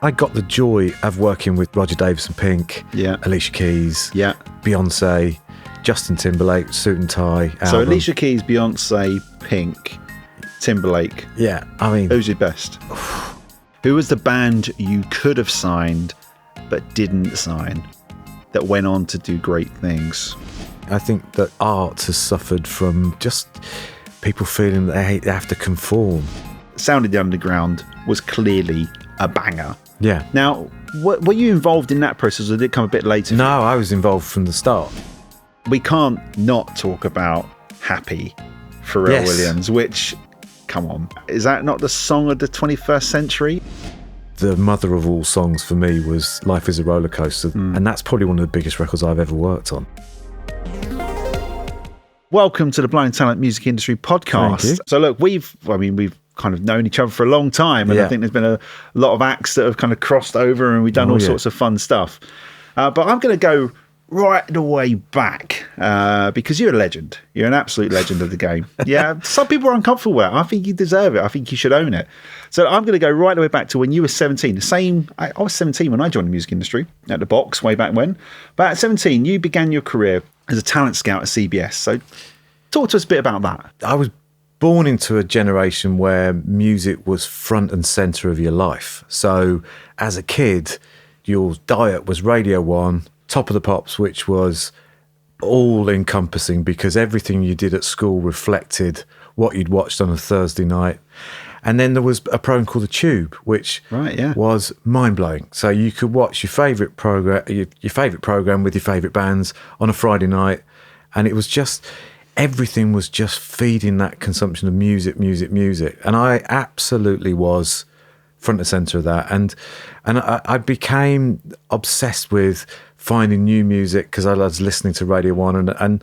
I got the joy of working with Roger Davis and Pink, Alicia Keys, Beyonce, Justin Timberlake, Suit and Tie album. So Alicia Keys, Beyonce, Pink, Timberlake. Yeah, I mean... Who's your best? Who was the band you could have signed but didn't sign that went on to do great things? I think that art has suffered from just people feeling that they have to conform. Sound of the Underground was clearly a banger. Yeah. Now, were you involved in that process, or did it come a bit later? No, I was involved from the start. We can't not talk about Happy, Pharrell Williams, which, come on, is that not the song of the 21st century? The mother of all songs for me was Life is a Rollercoaster, and that's probably one of the biggest records I've ever worked on. Welcome to the Blind Talent Music Industry podcast. Thank you. So look, we've kind of known each other for a long time, and I think there's been a lot of acts that have kind of crossed over, and we've done all sorts of fun stuff. But I'm going to go right the way back because you're a legend. You're an absolute legend of the game. Yeah, some people are uncomfortable with it. I think you deserve it. I think you should own it. So I'm going to go right the way back to when you were 17. I was 17 when I joined the music industry at the Box way back when. But at 17, you began your career as a talent scout at CBS. So talk to us a bit about that. I was born into a generation where music was front and centre of your life. So as a kid, your diet was Radio 1, Top of the Pops, which was all encompassing because everything you did at school reflected what you'd watched on a Thursday night. And then there was a program called The Tube, which was mind-blowing. So you could watch your favourite program, your favourite program with your favourite bands on a Friday night, and it was just... everything was just feeding that consumption of music. And I absolutely was front and centre of that. And I became obsessed with finding new music because I was listening to Radio 1.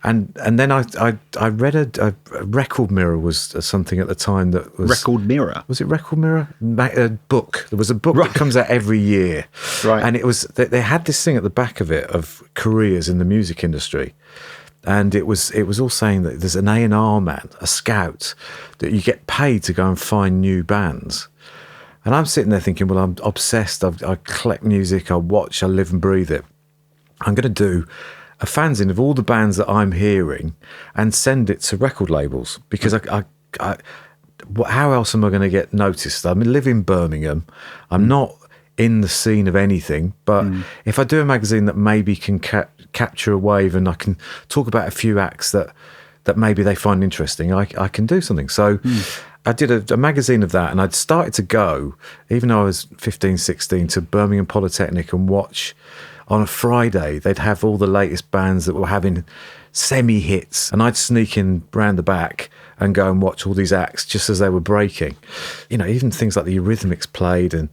And then I read a Record Mirror was something at the time that was... Record Mirror? Was it Record Mirror? A book. There was a book that comes out every year. Right. And it was they had this thing at the back of it of careers in the music industry. And it was all saying that there's an A&R man, a scout, that you get paid to go and find new bands. And I'm sitting there thinking, well, I'm obsessed. I collect music, I watch, I live and breathe it. I'm going to do a fanzine of all the bands that I'm hearing and send it to record labels because how else am I going to get noticed? I live in Birmingham. I'm not in the scene of anything, but if I do a magazine that maybe can capture a wave and I can talk about a few acts that maybe they find interesting, I can do something. So I did a magazine of that, and I'd started to go, even though I was 15, 16, to Birmingham Polytechnic and watch on a Friday. They'd have all the latest bands that were having semi-hits, and I'd sneak in round the back and go and watch all these acts just as they were breaking. You know, even things like the Eurythmics played and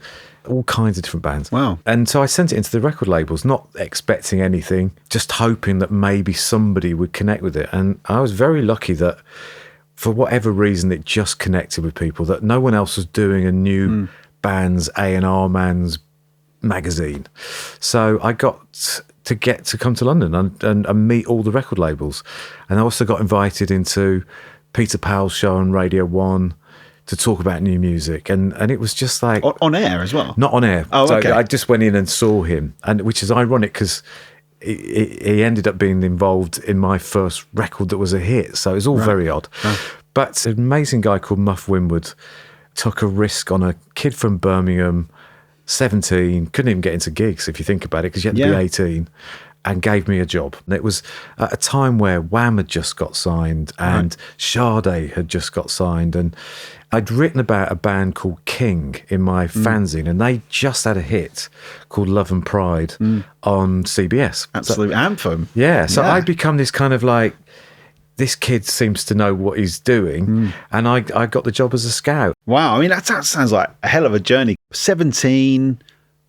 all kinds of different bands. Wow. And so I sent it into the record labels, not expecting anything, just hoping that maybe somebody would connect with it. And I was very lucky that for whatever reason, it just connected with people, that no one else was doing a new band's A&R man's magazine. So I got to come to London and meet all the record labels. And I also got invited into Peter Powell's show on Radio 1 to talk about new music, and it was just like... On air as well? Not on air. Oh, so okay. I just went in and saw him, and which is ironic because he ended up being involved in my first record that was a hit, so it was all very odd. Right. But an amazing guy called Muff Winwood took a risk on a kid from Birmingham, 17, couldn't even get into gigs if you think about it because you had to be 18, and gave me a job. And it was at a time where Wham had just got signed and Sade had just got signed, and I'd written about a band called King in my fanzine, and they just had a hit called Love and Pride on CBS. Absolute anthem. Yeah, so I'd become this kind of like, this kid seems to know what he's doing, and I got the job as a scout. Wow, I mean, that sounds like a hell of a journey. 17,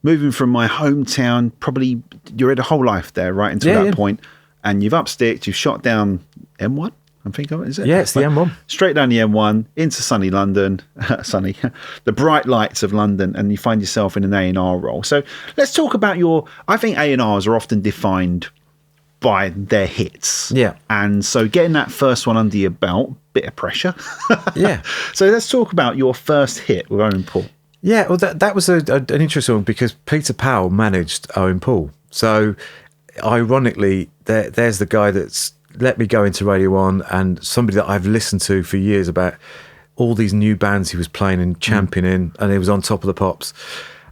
moving from my hometown, probably you had a whole life there right until that point, and you've upsticked, you've shot down M1, I'm thinking of it, is it? Yeah, it's the M1. Straight down the M1, into sunny London, the bright lights of London, and you find yourself in an A&R role. So let's talk about I think A&Rs are often defined by their hits. Yeah. And so getting that first one under your belt, bit of pressure. Yeah. So let's talk about your first hit with Owen Paul. Yeah, well, that was an interesting one because Peter Powell managed Owen Paul. So, ironically, there's the guy that's let me go into Radio 1 and somebody that I've listened to for years about all these new bands he was playing and championing, and he was on top of the pops.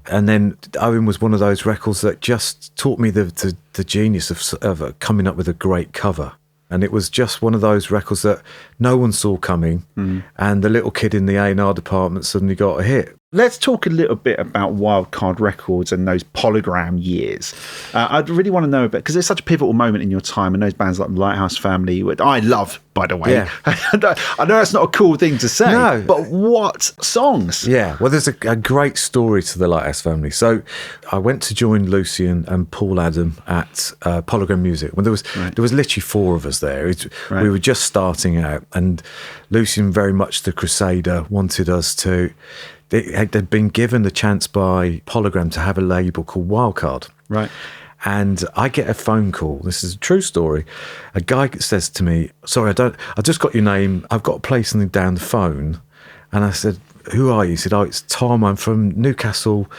And then Owen was one of those records that just taught me the genius of coming up with a great cover. And it was just one of those records that no one saw coming, and the little kid in the A&R department suddenly got a hit. Let's talk a little bit about Wildcard Records and those Polygram years. I'd really want to know about, because it's such a pivotal moment in your time, and those bands like Lighthouse Family, which I love, by the way. Yeah. I know that's not a cool thing to say, no. But what songs? Yeah, well, there's a great story to the Lighthouse Family. So I went to join Lucian and Paul Adam at Polygram Music. When there was literally four of us there. We were just starting out, and Lucian, very much the crusader, wanted us to... They'd been given the chance by Polygram to have a label called Wildcard. Right. And I get a phone call. This is a true story. A guy says to me, sorry, I just got your name. I've got to play something down the phone. And I said, who are you? He said, oh, it's Tom. I'm from Newcastle.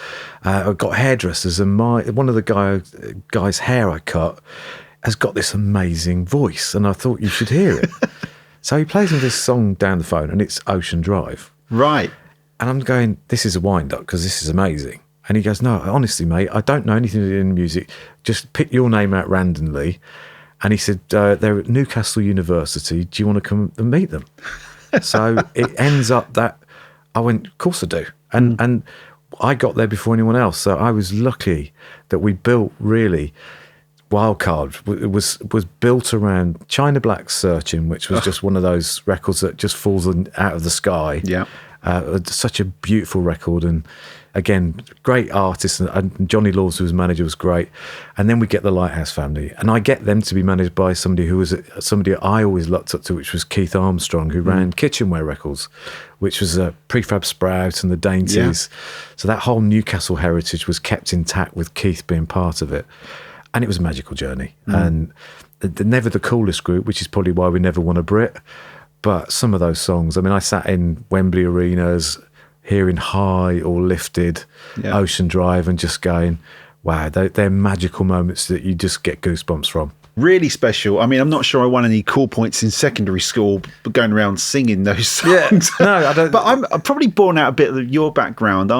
I've got hairdressers, and one of the guy's hair I cut has got this amazing voice. And I thought you should hear it. So he plays me this song down the phone, and it's Ocean Drive. Right. And I'm going, this is a wind-up because this is amazing. And he goes, no, honestly, mate, I don't know anything in music. Just pick your name out randomly. And he said, they're at Newcastle University. Do you want to come and meet them? So it ends up that I went, of course I do. And I got there before anyone else. So I was lucky that we built really... Wildcard was built around China Black's Searching, which was just one of those records that just falls out of the sky. Yeah. Such a beautiful record, and again, great artists, and Johnny Laws, who was manager, was great. And then we get the Lighthouse Family, and I get them to be managed by somebody who was somebody I always looked up to, which was Keith Armstrong, who ran Kitchenware Records, which was a Prefab Sprout and the Dainties. Yeah. So that whole Newcastle heritage was kept intact with Keith being part of it. And it was a magical journey. And never the coolest group, which is probably why we never won a Brit. But some of those songs, I mean, I sat in Wembley arenas hearing High or Lifted, Ocean Drive, and just going, wow, they're magical moments that you just get goosebumps from. Really special. I mean, I'm not sure I won any cool points in secondary school going around singing those songs. Yeah. No, I don't. But I'm probably born out a bit of your background.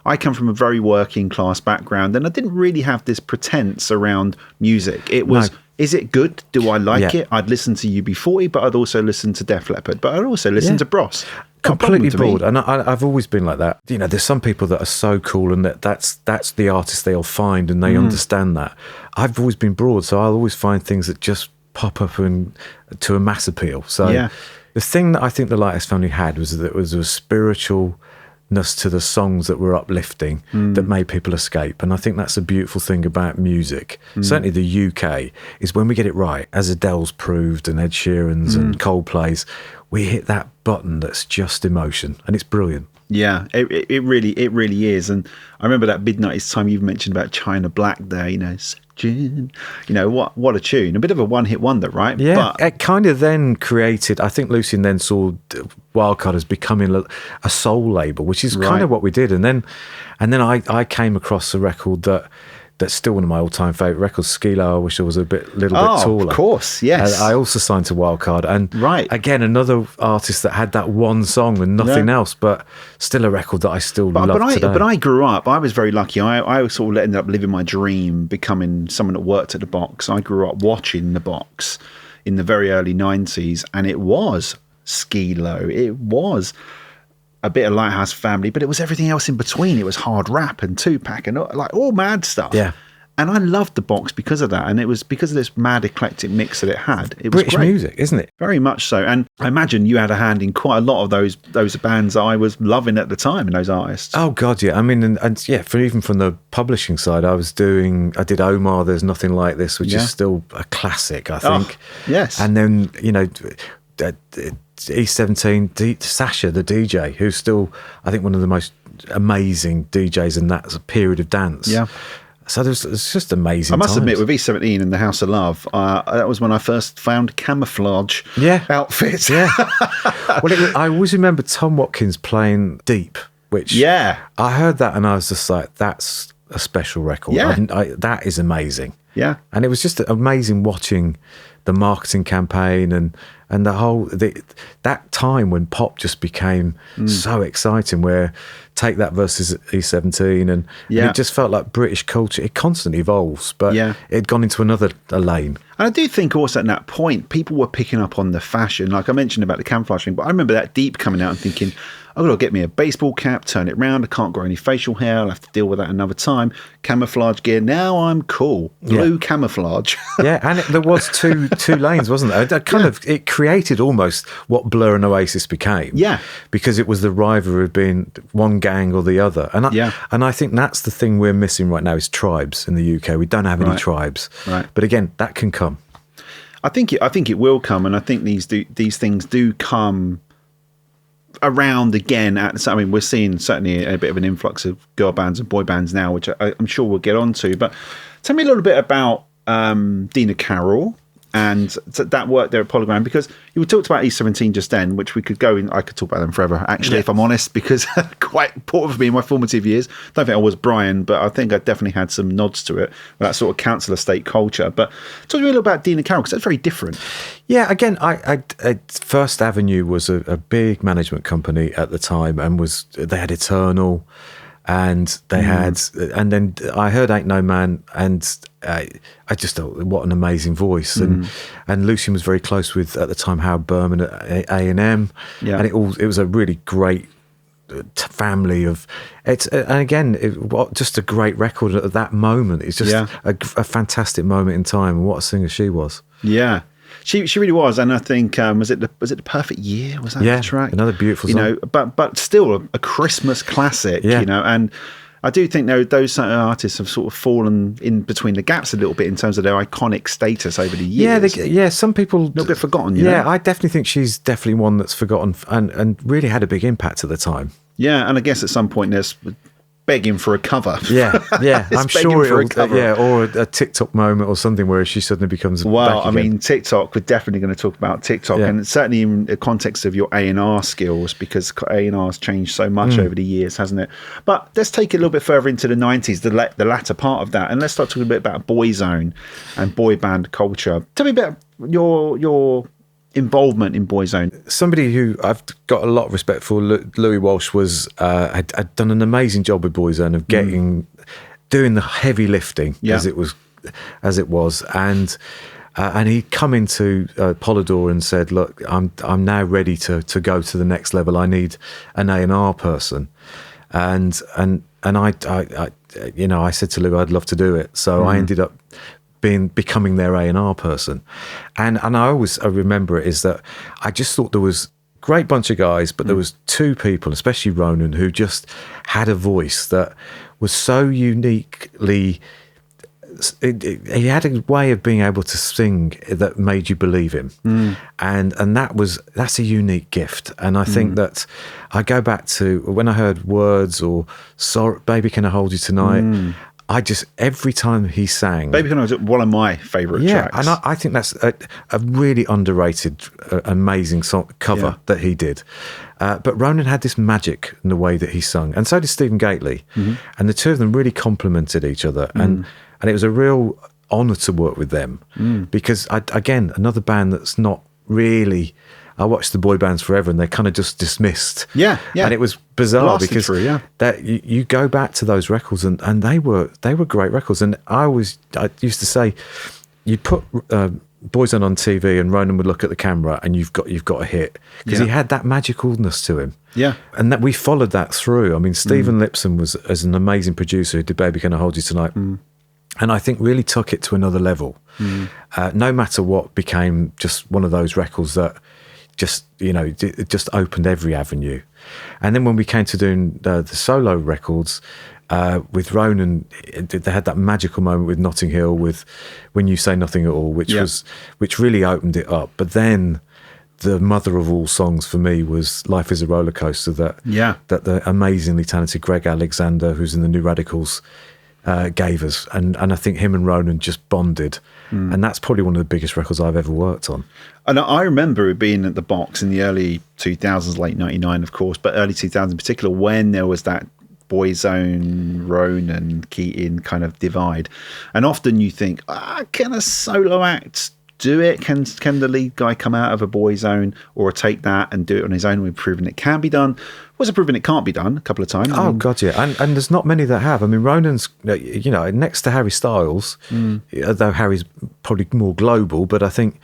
I come from a very working class background, and I didn't really have this pretense around music. It was, is it good? Do I like it? I'd listen to UB40, but I'd also listen to Def Leppard, but I'd also listen to Bros. Completely bored. And I've always been like that. You know, there's some people that are so cool, and that's the artist they'll find, and they understand that. I've always been broad, so I'll always find things that just pop up and to a mass appeal. So the thing that I think the Lighthouse Family had was that it was a spiritual to the songs that were uplifting that made people escape. And I think that's a beautiful thing about music. Certainly the UK is when we get it right, as Adele's proved and Ed Sheeran's and Coldplay's, we hit that button that's just emotion, and it's brilliant. Yeah, it really is. And I remember that Midnight Time you mentioned about China Black there, you know, June, you know, what a tune. A bit of a one-hit wonder, right? Yeah, but it kind of then created, I think Lucian then saw Wildcard as becoming a soul label, which is kind of what we did. And then I came across a record that's still one of my all-time favourite records, Skeelo. I wish I was a little bit taller. Of course, yes. I also signed to Wildcard, and again, another artist that had that one song and nothing else, but still a record that I still love today. But I grew up, I was very lucky. I sort of ended up living my dream, becoming someone that worked at the Box. I grew up watching the Box in the very early 90s, and it was Skeelo. It was a bit of Lighthouse Family, but it was everything else in between. It was hard rap and Tupac and like all mad stuff. Yeah. And I loved the Box because of that. And it was because of this mad eclectic mix that it had. It was British great. music, isn't it? Very much so. And I imagine you had a hand in quite a lot of those bands I was loving at the time, and those artists. Oh God, yeah. I mean, and yeah, even from the publishing side, I did Omar, There's Nothing Like This, which is still a classic, I think. Oh, yes. And then, you know, E17, Sasha, the DJ, who's still, I think, one of the most amazing DJs in that period of dance. Yeah. So it's just amazing. I must admit, with E17 and the House of Love, that was when I first found camouflage outfits. Yeah. Well, I always remember Tom Watkins playing Deep, which I heard that and I was just like, that's a special record. That is amazing. Yeah. And it was just amazing watching the marketing campaign and the whole that time when pop just became so exciting, where Take That versus E17 and it just felt like British culture. It constantly evolves, but it had gone into another lane. And I do think also at that point, people were picking up on the fashion. Like I mentioned about the camouflage thing, but I remember that Deep coming out and thinking, I've got to get me a baseball cap, turn it round. I can't grow any facial hair. I'll have to deal with that another time. Camouflage gear. Now I'm cool. Blue camouflage. And there was two lanes, wasn't there? It created almost what Blur and Oasis became. Yeah. Because it was the rivalry of being one gang or the other. And I think that's the thing we're missing right now is tribes in the UK. We don't have any tribes. Right. But again, that can come. I think it will come, and I think these things do come around again. I mean, we're seeing certainly a bit of an influx of girl bands and boy bands now, which I'm sure we'll get onto. But tell me a little bit about Dina Carroll and that work there at Polygram, because you talked about E17 just then, which we could go in. I could talk about them forever, actually, if I'm honest, because quite important for me in my formative years. Don't think I was Brian, but I think I definitely had some nods to it, that sort of council estate culture. But talk to me a little about Dina Carroll, because that's very different. Yeah, again, I First Avenue was a big management company at the time, and they had Eternal, and they had, and then I heard Ain't No Man, and I just thought, what an amazing voice. And Lucian was very close with, at the time, Howard Berman at A&M, and it was a really great family of it. And again, just a great record at that moment. It's just a fantastic moment in time, and what a singer she was. Yeah. She really was, and I think was it the Perfect Year? Was that the track? Another beautiful song. But still a Christmas classic, and I do think those certain artists have sort of fallen in between the gaps a little bit in terms of their iconic status over the years. Some people a little bit forgotten. You know? I definitely think she's definitely one that's forgotten and really had a big impact at the time. Yeah, and I guess at some point there's begging for a cover. I'm sure or a TikTok moment or something where she suddenly becomes back again. mean, TikTok, we're definitely going to talk about TikTok, and certainly in the context of your A&R skills, because A&R's changed so much over the years, hasn't it? But let's take it a little bit further into the 90s, the latter part of that, and let's start talking a bit about Boyzone and boy band culture. Tell me about your involvement in Boyzone. Somebody who I've got a lot of respect for, Louis Walsh, was had done an amazing job with Boyzone of doing the heavy lifting as it was, and he'd come into Polydor and said, "Look, I'm now ready to go to the next level. I need an A&R person," and I said to Lou, I'd love to do it. So I ended up becoming their A&R person, and I remember it is that I just thought there was a great bunch of guys, but there was two people, especially Ronan, who just had a voice that was so uniquely. He had a way of being able to sing that made you believe him, and that's a unique gift. And I think that I go back to when I heard Words or "Sorry, Baby, Can I Hold You Tonight." I just, every time he sang, Baby Can I was one of my favourite tracks. And I think that's a really underrated, amazing song cover that he did. But Ronan had this magic in the way that he sung, and so did Stephen Gately, and the two of them really complemented each other, and it was a real honour to work with them, because again, another band that's not really. I watched the boy bands forever, and they're kind of just dismissed. And it was bizarre because that you go back to those records, and they were great records. And I used to say, you put Boyzone on TV, and Ronan would look at the camera, and you've got a hit, because he had that magicalness to him. And that we followed that through. I mean, Stephen Lipson was as an amazing producer who did "Baby Can I Hold You Tonight." And I think really took it to another level. No Matter What became just one of those records that it just opened every avenue. And then when we came to doing the solo records with Ronan, they had that magical moment with Notting Hill, with When You Say Nothing at All, which really opened it up. But then the mother of all songs for me was Life Is a Rollercoaster, that the amazingly talented Greg Alexander, who's in the New Radicals, gave us. And I think him and Ronan just bonded. And that's probably one of the biggest records I've ever worked on. And I remember it being at the Box in the early 2000s, late 99, of course, but early 2000s in particular, when there was that Boyzone, Ronan, Keaton kind of divide. And often you think, can a solo act do it? Can the lead guy come out of a Boyzone or take that and do it on his own? We've proven it can be done. Was it proven it can't be done a couple of times? God, yeah. And there's not many that have. I mean, Ronan's, next to Harry Styles, although Harry's probably more global, but I think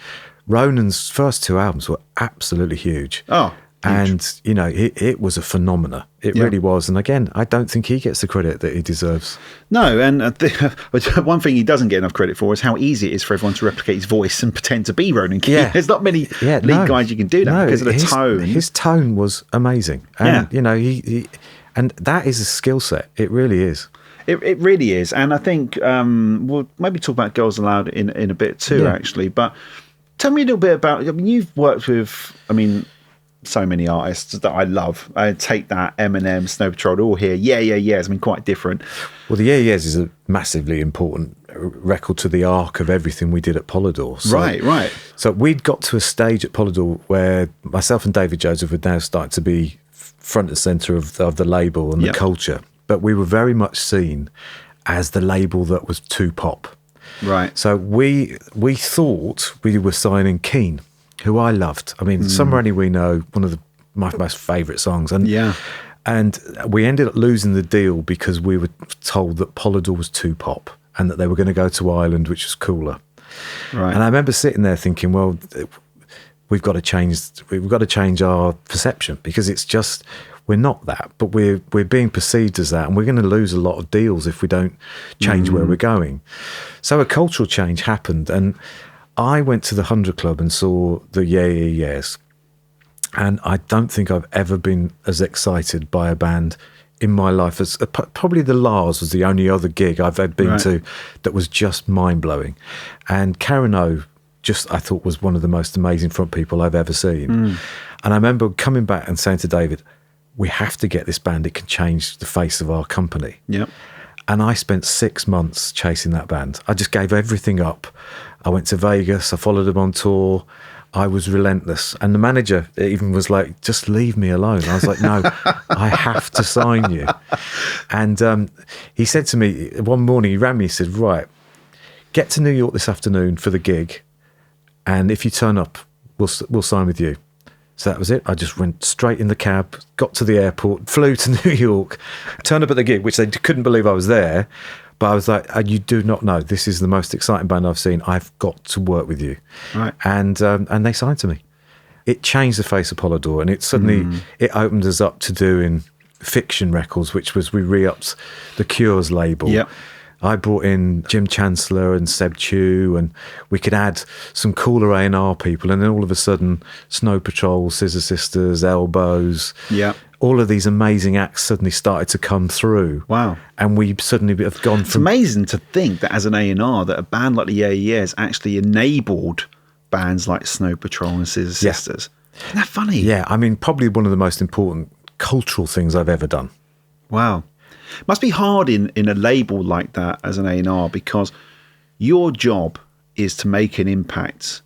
Ronan's first 2 albums were absolutely huge. Oh, and, it was a phenomena. It really was. And again, I don't think he gets the credit that he deserves. No, and one thing he doesn't get enough credit for is how easy it is for everyone to replicate his voice and pretend to be Ronan Keating. Yeah. There's not many lead guys you can do that because of the tone. His tone was amazing. And, he and that is a skill set. It really is. It really is. And I think we'll maybe talk about Girls Aloud in a bit too, actually. But tell me a little bit about, you've worked with, so many artists that I love. I take that, Eminem, Snow Patrol, all here. Yeah. Quite different. Well, the Yeahs is a massively important record to the arc of everything we did at Polydor. So, right. So we'd got to a stage at Polydor where myself and David Joseph were now starting to be front and centre of the label and the culture. But we were very much seen as the label that was too pop. Right. So we thought we were signing Keane, who I loved. Somewhere Only We Know, one of my most favourite songs. And we ended up losing the deal because we were told that Polydor was too pop and that they were going to go to Ireland, which was cooler. Right. And I remember sitting there thinking, well, we've got to change our perception, because it's just, we're not that, but we're being perceived as that, and we're going to lose a lot of deals if we don't change where we're going. So a cultural change happened, and I went to the 100 Club and saw the Yeahs, and I don't think I've ever been as excited by a band in my life as probably the Lars was the only other gig I've ever been to that was just mind-blowing. And Karen O I thought was one of the most amazing front people I've ever seen. And I remember coming back and saying to David, we have to get this band, it can change the face of our company. Yep. And I spent 6 months chasing that band. I just gave everything up. I went to Vegas, I followed them on tour, I was relentless. And the manager even was like, just leave me alone. I was like, no, I have to sign you. And he said to me, one morning, he rang me, he said, right, get to New York this afternoon for the gig, and if you turn up, we'll sign with you. So that was it. I just went straight in the cab, got to the airport, flew to New York, turned up at the gig, which they couldn't believe I was there. But I was like, you do not know. This is the most exciting band I've seen. I've got to work with you. Right. And they signed to me. It changed the face of Polydor, and it suddenly it opened us up to doing Fiction Records, which was, we re-upped the Cure's label. Yep. I brought in Jim Chancellor and Seb Chu, and we could add some cooler A&R people, and then all of a sudden Snow Patrol, Scissor Sisters, Elbows, all of these amazing acts suddenly started to come through. Wow. And we suddenly have gone It's amazing to think that as an A&R that a band like the Yeahs actually enabled bands like Snow Patrol and Scissor Sisters. Isn't that funny? Yeah, probably one of the most important cultural things I've ever done. Wow. It must be hard in a label like that as an A&R, because your job is to make an impact,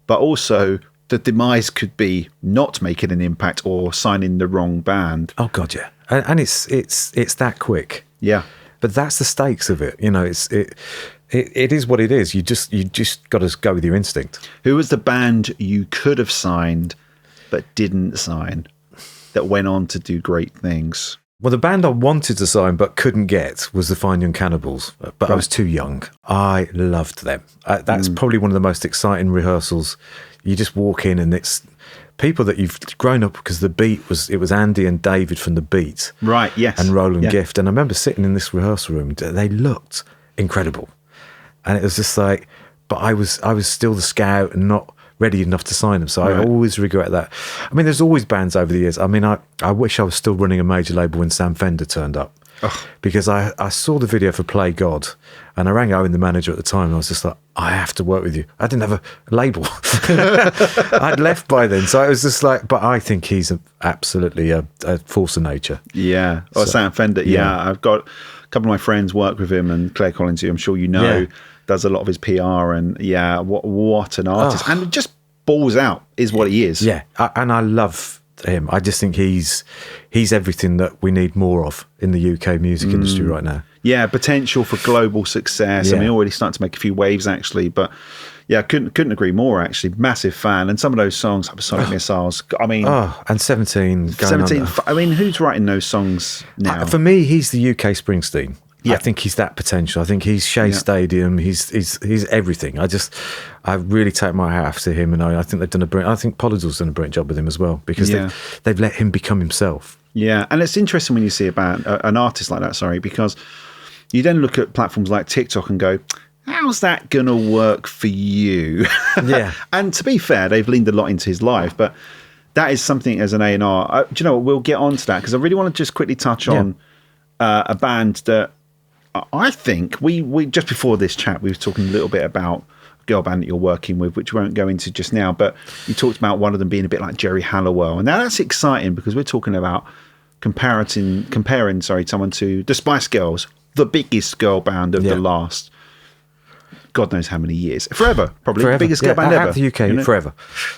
but also the demise could be not making an impact or signing the wrong band. Oh God, yeah, and it's that quick. Yeah, but that's the stakes of it. It is what it is. You just got to go with your instinct. Who was the band you could have signed but didn't sign that went on to do great things? Well, the band I wanted to sign but couldn't get was the Fine Young Cannibals, but I was too young. I loved them. That's probably one of the most exciting rehearsals. You just walk in and it's people that you've grown up, because the Beat was Andy and David from the Beat, right? Yes, and Roland Gift. And I remember sitting in this rehearsal room. They looked incredible, and it was just like, but I was still the scout and not ready enough to sign them. So I always regret that. There's always bands over the years. I wish I was still running a major label when Sam Fender turned up. because I saw the video for Play God, and I rang Owen, the manager at the time, and I was just like, I have to work with you. I didn't have a label. I'd left by then, so I was just like, but I think he's absolutely a force of nature. Yeah. Or Sam Fender. Yeah. I've got a couple of my friends work with him, and Claire Collins, who I'm sure you know, does a lot of his PR, and what an artist. And just balls out is what he is. Yeah. And I love him. I just think he's everything that we need more of in the UK music industry right now. Yeah, potential for global success. I mean, already starting to make a few waves actually, but yeah, couldn't agree more actually. Massive fan, and some of those songs, Sonic Missiles. I mean, and 17. 17. I mean, who's writing those songs now? For me, he's the UK Springsteen. Yeah. I think he's that potential. I think he's Shea Stadium. He's everything. I really take my hat off to him, and I think they've done I think Polydor's done a brilliant job with him as well, because they've let him become himself. Yeah, and it's interesting when you see about an artist like that. Sorry, because you then look at platforms like TikTok and go, how's that gonna work for you? Yeah. And to be fair, they've leaned a lot into his life, but that is something as an A&R. Do you know what? We'll get on to that, because I really want to just quickly touch on a band that I think we just before this chat, we were talking a little bit about a girl band that you're working with, which we won't go into just now, but you talked about one of them being a bit like Jerry Halliwell. And now that's exciting, because we're talking about comparing someone to the Spice Girls, the biggest girl band of the last God knows how many years. Forever, probably. Forever. Biggest girl band ever. The UK, forever.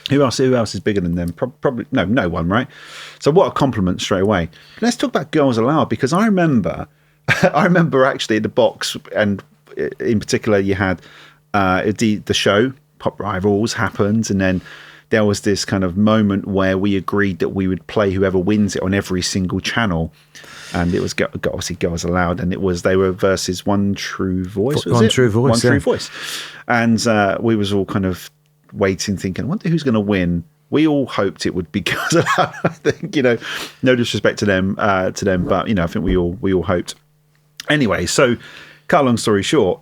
Who else is bigger than them? Probably no one, right? So what a compliment straight away. Let's talk about Girls Aloud, because I remember actually in the box, and in particular you had the show Pop Rivals happened, and then there was this kind of moment where we agreed that we would play whoever wins it on every single channel, and it was obviously Girls Aloud, and they were versus One True Voice. One True Voice, and we was all kind of waiting, thinking, I wonder who's going to win. We all hoped it would be Girls Aloud. I think, no disrespect to them, but I think we all hoped. Anyway, so cut a long story short,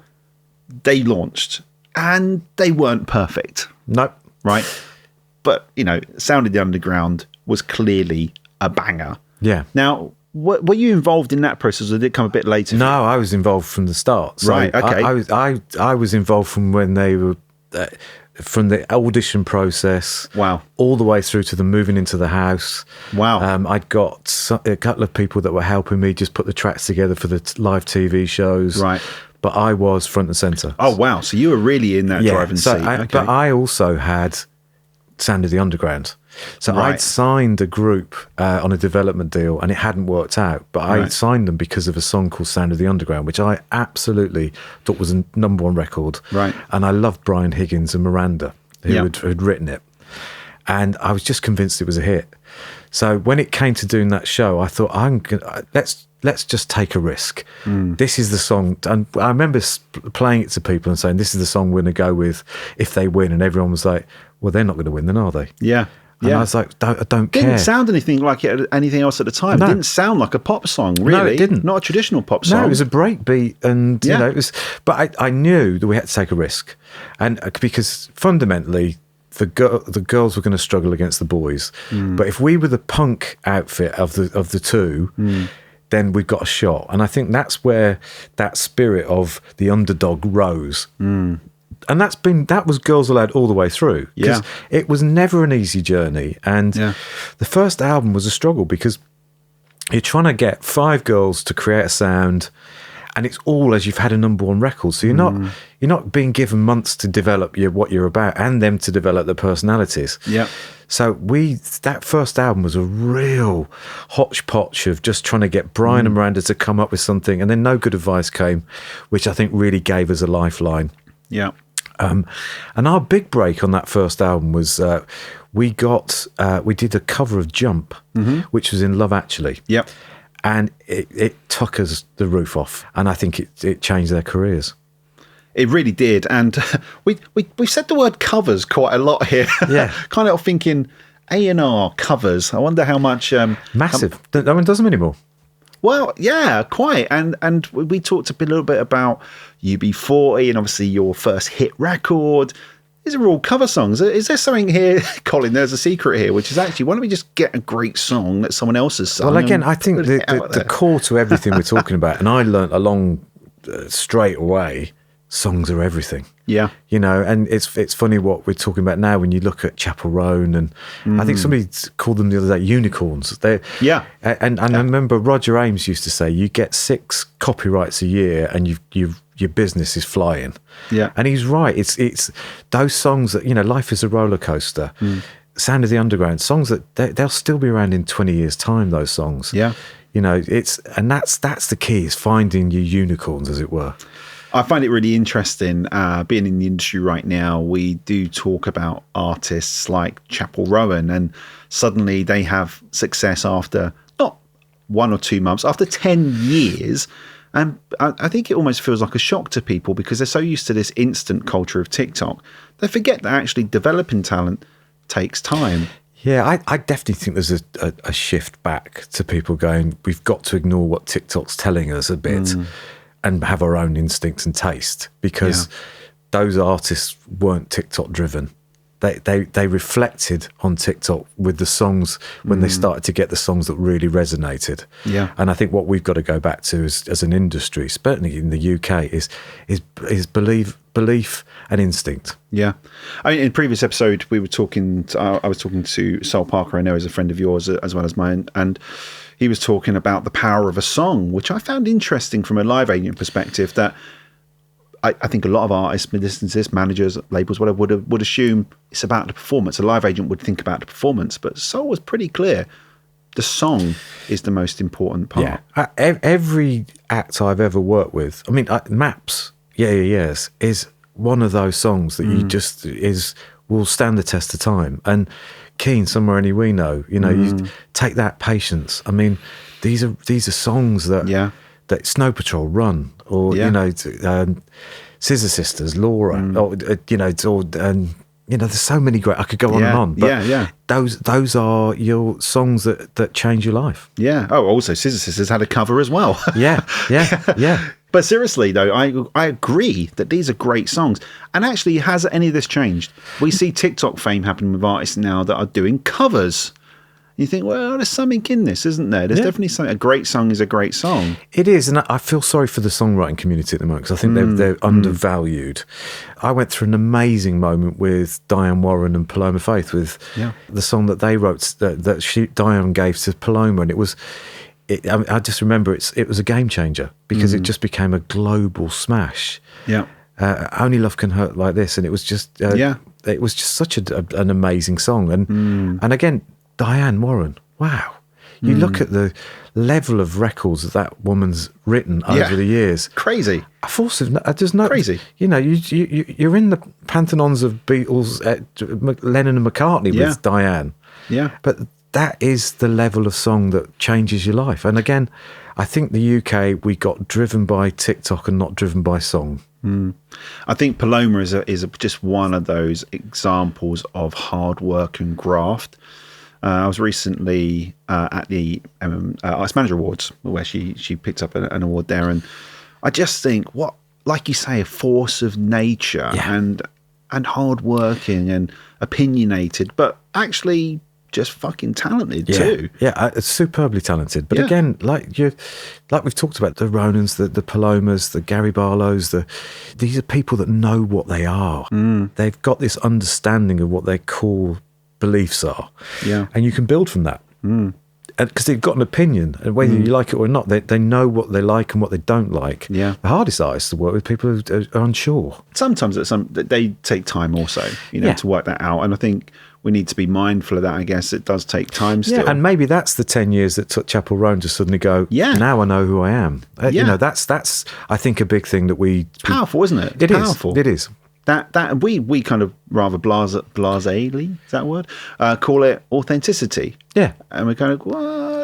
they launched and they weren't perfect. Nope. Right? But, Sound of the Underground was clearly a banger. Yeah. Now, were you involved in that process, or did it come a bit later? No, I was involved from the start. So right, okay. I was involved from when they were... from the audition process, all the way through to the moving into the house. Wow. I'd got a couple of people that were helping me just put the tracks together for the live TV shows. Right. But I was front and centre. Oh, wow. So you were really in that driving seat. Okay. But I also had Sound of the Underground. So I'd signed a group on a development deal, and it hadn't worked out. But I signed them because of a song called Sound of the Underground, which I absolutely thought was a #1 record. Right. And I loved Brian Higgins and Miranda, who had written it. And I was just convinced it was a hit. So when it came to doing that show, I thought, let's just take a risk. This is the song. And I remember playing it to people and saying, this is the song we're going to go with if they win. And everyone was like, well, they're not going to win then, are they? Yeah. And I was like, I don't care. Didn't sound anything like anything else at the time. No. It didn't sound like a pop song, really. No, it didn't. Not a traditional pop song. No, it was a breakbeat, and it was. But I knew that we had to take a risk, and because fundamentally, the girls were going to struggle against the boys. But if we were the punk outfit of the two, then we've got a shot. And I think that's where that spirit of the underdog rose. And that was Girls Aloud all the way through. Yeah. It was never an easy journey. And the first album was a struggle, because you're trying to get 5 girls to create a sound, and it's all as you've had a #1 record. So you're not being given months to develop what you're about, and them to develop their personalities. Yeah. So that first album was a real hodgepodge of just trying to get Brian and Miranda to come up with something, and then No Good Advice came, which I think really gave us a lifeline. Yeah. And our big break on that first album was we did a cover of Jump, which was in Love Actually. Yep. And it took us the roof off, and I think it changed their careers. It really did. And we said the word covers quite a lot here. Yeah. Kind of thinking A&R covers. I wonder how much... Massive. No one does them anymore. Well, yeah, quite. And we talked a little bit about UB40 and obviously your first hit record. these are all cover songs. Is there something here, Colin? There's a secret here, which is actually, why don't we just get a great song that someone else has sung? Well, again, I think the core to everything we're talking about, and I learnt along straight away, songs are everything. Yeah. You know, and it's funny what we're talking about now when you look at Chapel Roan, and I think somebody called them the other day unicorns. And I remember Roger Ames used to say, you get 6 copyrights a year and your business is flying. Yeah. And he's right. It's those songs that, you know, Life is a Roller Coaster, Sound of the Underground, songs that they'll still be around in 20 years' time, those songs. Yeah. You know, that's the key, is finding your unicorns, as it were. I find it really interesting, being in the industry right now. We do talk about artists like Chapel Roan, and suddenly they have success after not 1 or 2 months, after 10 years. And I think it almost feels like a shock to people because they're so used to this instant culture of TikTok. They forget that actually developing talent takes time. Yeah, I definitely think there's a shift back to people going, we've got to ignore what TikTok's telling us a bit and have our own instincts and taste, because those artists weren't TikTok driven. They reflected on TikTok with the songs when they started to get the songs that really resonated. Yeah. And I think what we've got to go back to as an industry, certainly in the UK, is belief and instinct. Yeah. I mean, in a previous episode, we were talking, I was talking to Sol Parker, I know is a friend of yours as well as mine, and he was talking about the power of a song, which I found interesting from a live agent perspective, that I think a lot of artists, listeners, managers, labels, whatever, would assume it's about the performance. A live agent would think about the performance, but Sol was pretty clear. The song is the most important part. Yeah. Every act I've ever worked with, I mean, Maps, Yes, is one of those songs that will stand the test of time. And Keen, Somewhere Only We Know, you know, you take that, Patience. I mean, these are songs that Snow Patrol, Run, or you know, Scissor Sisters, Laura, or you know, there's so many great. I could go on and on. But those are your songs that change your life. Yeah. Oh, also Scissor Sisters had a cover as well. Yeah. But seriously, though, I agree that these are great songs. And actually, has any of this changed? We see TikTok fame happening with artists now that are doing covers. You think, well, there's something in this, isn't there? There's definitely something. A great song is a great song. It is, and I feel sorry for the songwriting community at the moment because I think they're undervalued. I went through an amazing moment with Diane Warren and Paloma Faith with the song that they wrote that Diane gave to Paloma, and I just remember it was a game changer because it just became a global smash. Yeah, Only Love Can Hurt Like This, and it was just it was just such an amazing song, and again. Diane Warren, wow. You look at the level of records that woman's written over the years. Crazy. A force of, there's no... Crazy. You know, you're in the pantheons of Beatles, Lennon and McCartney with Diane. Yeah. But that is the level of song that changes your life. And again, I think the UK, we got driven by TikTok and not driven by song. I think Paloma is just one of those examples of hard work and graft. I was recently at the Artist Manager Awards where she picked up an award there, and I just think, what, like you say, a force of nature and hard working and opinionated, but actually just fucking talented too. Yeah, superbly talented. But again, like we've talked about, the Ronans, the Palomas, the Gary Barlows, these are people that know what they are. They've got this understanding of what their core beliefs are, and you can build from that, because they've got an opinion, and whether you like it or not, they know what they like and what they don't like. The hardest artists to work with people who are unsure. Sometimes they take time also, to work that out, and I think we need to be mindful of that. I guess it does take time still. And maybe that's the 10 years that took Chapel Roan to suddenly go, now I know who I am. You know, that's I think a big thing that powerful, isn't it? It is. That we kind of rather blasely, is that a word? Call it authenticity. Yeah. And we kind of,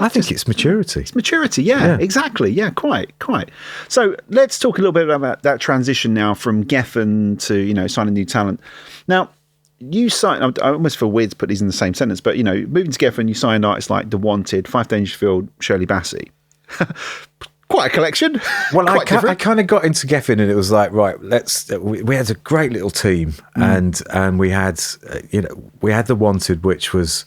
I think it's maturity. It's maturity, exactly. Yeah, quite. So let's talk a little bit about that transition now from Geffen to, signing new talent. Now, you signed, I almost feel weird to put these in the same sentence, but, moving to Geffen, you signed artists like The Wanted, Five Dangerfield, Shirley Bassey. quite a collection. Well, I kind of got into Geffen, and it was like, right, we had a great little team, and we had The Wanted, which was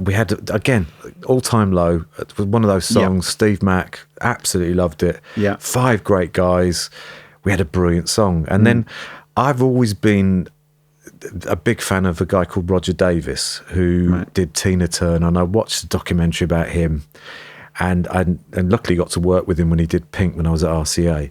we had, again, All Time Low. It was one of those songs. Steve Mack, absolutely loved it. 5 great guys. We had a brilliant song. And then I've always been a big fan of a guy called Roger Davis, who did Tina Turner, and I watched a documentary about him, and luckily got to work with him when he did Pink when I was at RCA.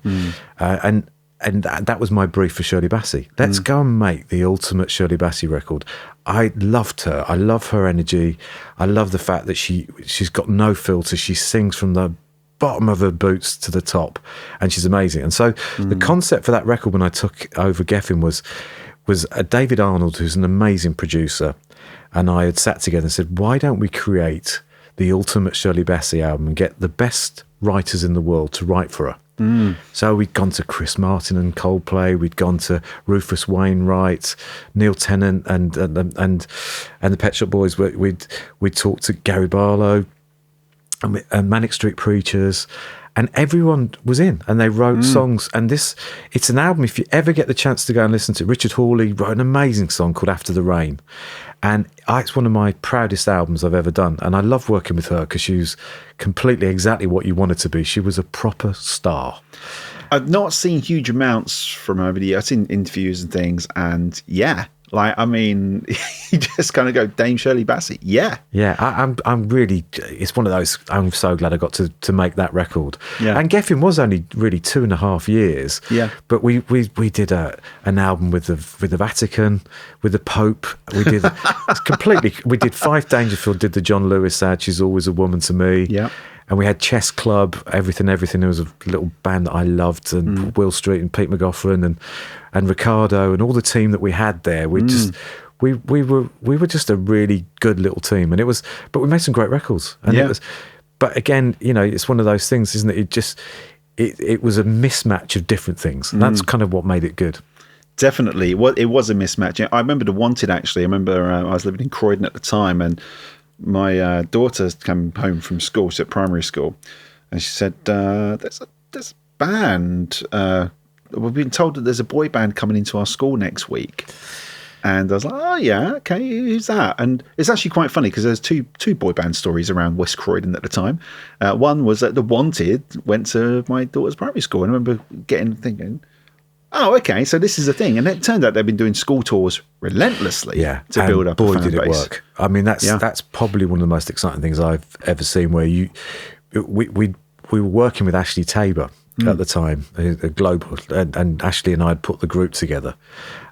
And that was my brief for Shirley Bassey. Let's go and make the ultimate Shirley Bassey record. I loved her. I love her energy. I love the fact that she's got no filter. She sings from the bottom of her boots to the top, and she's amazing. And so the concept for that record when I took over Geffen was David Arnold, who's an amazing producer, and I had sat together and said, why don't we create the ultimate Shirley Bassey album and get the best writers in the world to write for her? So we'd gone to Chris Martin and Coldplay, we'd gone to Rufus Wainwright, Neil Tennant, and the Pet Shop Boys. We'd talked to Gary Barlow and Manic Street Preachers, and everyone was in, and they wrote songs. And it's an album, if you ever get the chance to go and listen to it. Richard Hawley wrote an amazing song called After the Rain, and it's one of my proudest albums I've ever done. And I love working with her because she was completely exactly what you wanted to be. She was a proper star. I've not seen huge amounts from her over the years. I've seen interviews and things, and you just kind of go, Dame Shirley Bassey. I'm really, it's one of those, I'm so glad I got to make that record. And Geffen was only really 2.5 years. But we did an album with the Vatican, with the Pope. We did we did Fife Dangerfield did the John Lewis ad, She's Always a Woman to Me. And we had Chess Club, Everything. There was a little band that I loved, and Will Street and Pete McGoffin and Ricardo and all the team that we had there. We were just a really good little team, but we made some great records. And but again, it's one of those things, isn't it? It was a mismatch of different things, and that's kind of what made it good. Definitely, it was a mismatch. I remember The Wanted, actually. I remember I was living in Croydon at the time, and my daughter came home from school, she's at primary school, and she said, there's a band, we've been told that there's a boy band coming into our school next week. And I was like, oh yeah, okay, who's that? And it's actually quite funny because there's two boy band stories around West Croydon at the time. One was that The Wanted went to my daughter's primary school, and I remember thinking, oh, okay, so this is a thing. And it turned out they've been doing school tours relentlessly to build up a fan base. Boy, did it work. I mean, that's probably one of the most exciting things I've ever seen, where we were working with Ashley Tabor at the time, a global, and Ashley and I had put the group together.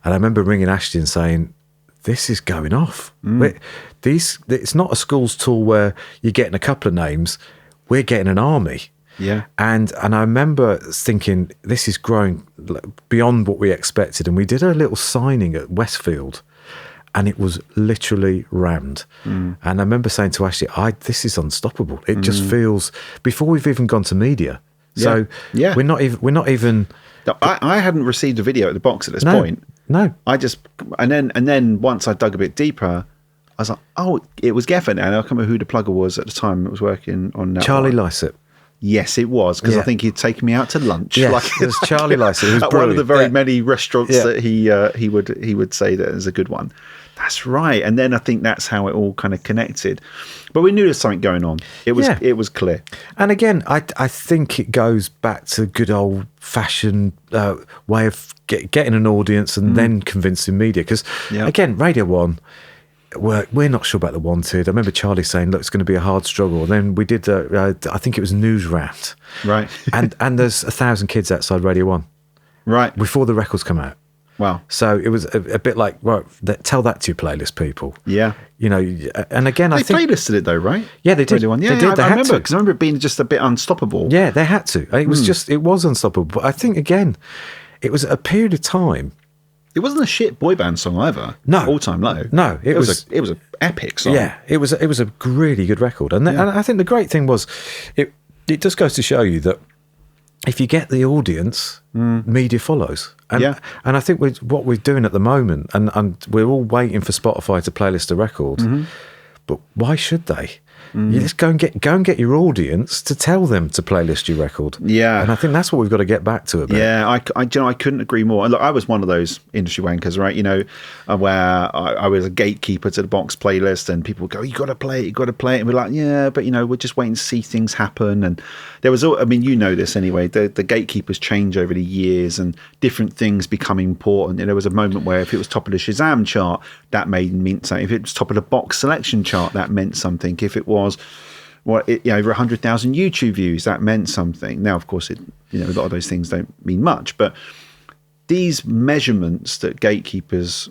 And I remember ringing Ashley and saying, this is going off. It's not a schools tour where you're getting a couple of names, we're getting an army. And I remember thinking, this is growing beyond what we expected. And we did a little signing at Westfield, and it was literally rammed. And I remember saying to Ashley, this is unstoppable. It just feels, before we've even gone to media. So we're not even. I hadn't received a video at the box at this point. No, I just and then once I dug a bit deeper, I was like, oh, it was Geffen, and I can't remember who the plugger was at the time. It was working on Charlie Lysett. Yes, it was, because I think he'd taken me out to lunch. Yeah, it was Charlie Lysett. It was at one of the very many restaurants that he would say that is a good one. That's right. And then I think that's how it all kind of connected. But we knew there's something going on. It was clear. And again, I think it goes back to good old fashioned way of getting an audience and then convincing media. Because again, Radio 1, we're not sure about The Wanted. I remember Charlie saying, look, it's going to be a hard struggle. And then we did, I think it was News Round. Right. and there's 1,000 kids outside Radio 1. Right. Before the records come out. Wow. So it was a bit like, right, tell that to your playlist people. Yeah. And again, they I think... They playlisted it though, right? Yeah, they did. Yeah, they did. I remember, because I remember it being just a bit unstoppable. Yeah, they had to. It was unstoppable. But I think, again, it was a period of time. It wasn't a shit boy band song either. No. All Time Low. No. It was an epic song. Yeah, it was a really good record. And I think the great thing was, it just goes to show you that if you get the audience, media follows. And I think what we're doing at the moment, and we're all waiting for Spotify to playlist a record, but why should they? You just go and get your audience to tell them to playlist your record. Yeah. And I think that's what we've got to get back to a bit. Yeah, I couldn't agree more. Look, I was one of those industry wankers, right? You know, where I was a gatekeeper to the box playlist, and people would go, you got to play it. And we're like, yeah, but, you know, we're just waiting to see things happen. And there was, I mean, you know this anyway, the gatekeepers change over the years and different things become important. And there was a moment where if it was top of the Shazam chart, that meant something. If it was top of the box selection chart, that meant something. If it was over 100,000 YouTube views, that meant something. Now, of course, a lot of those things don't mean much, but these measurements that gatekeepers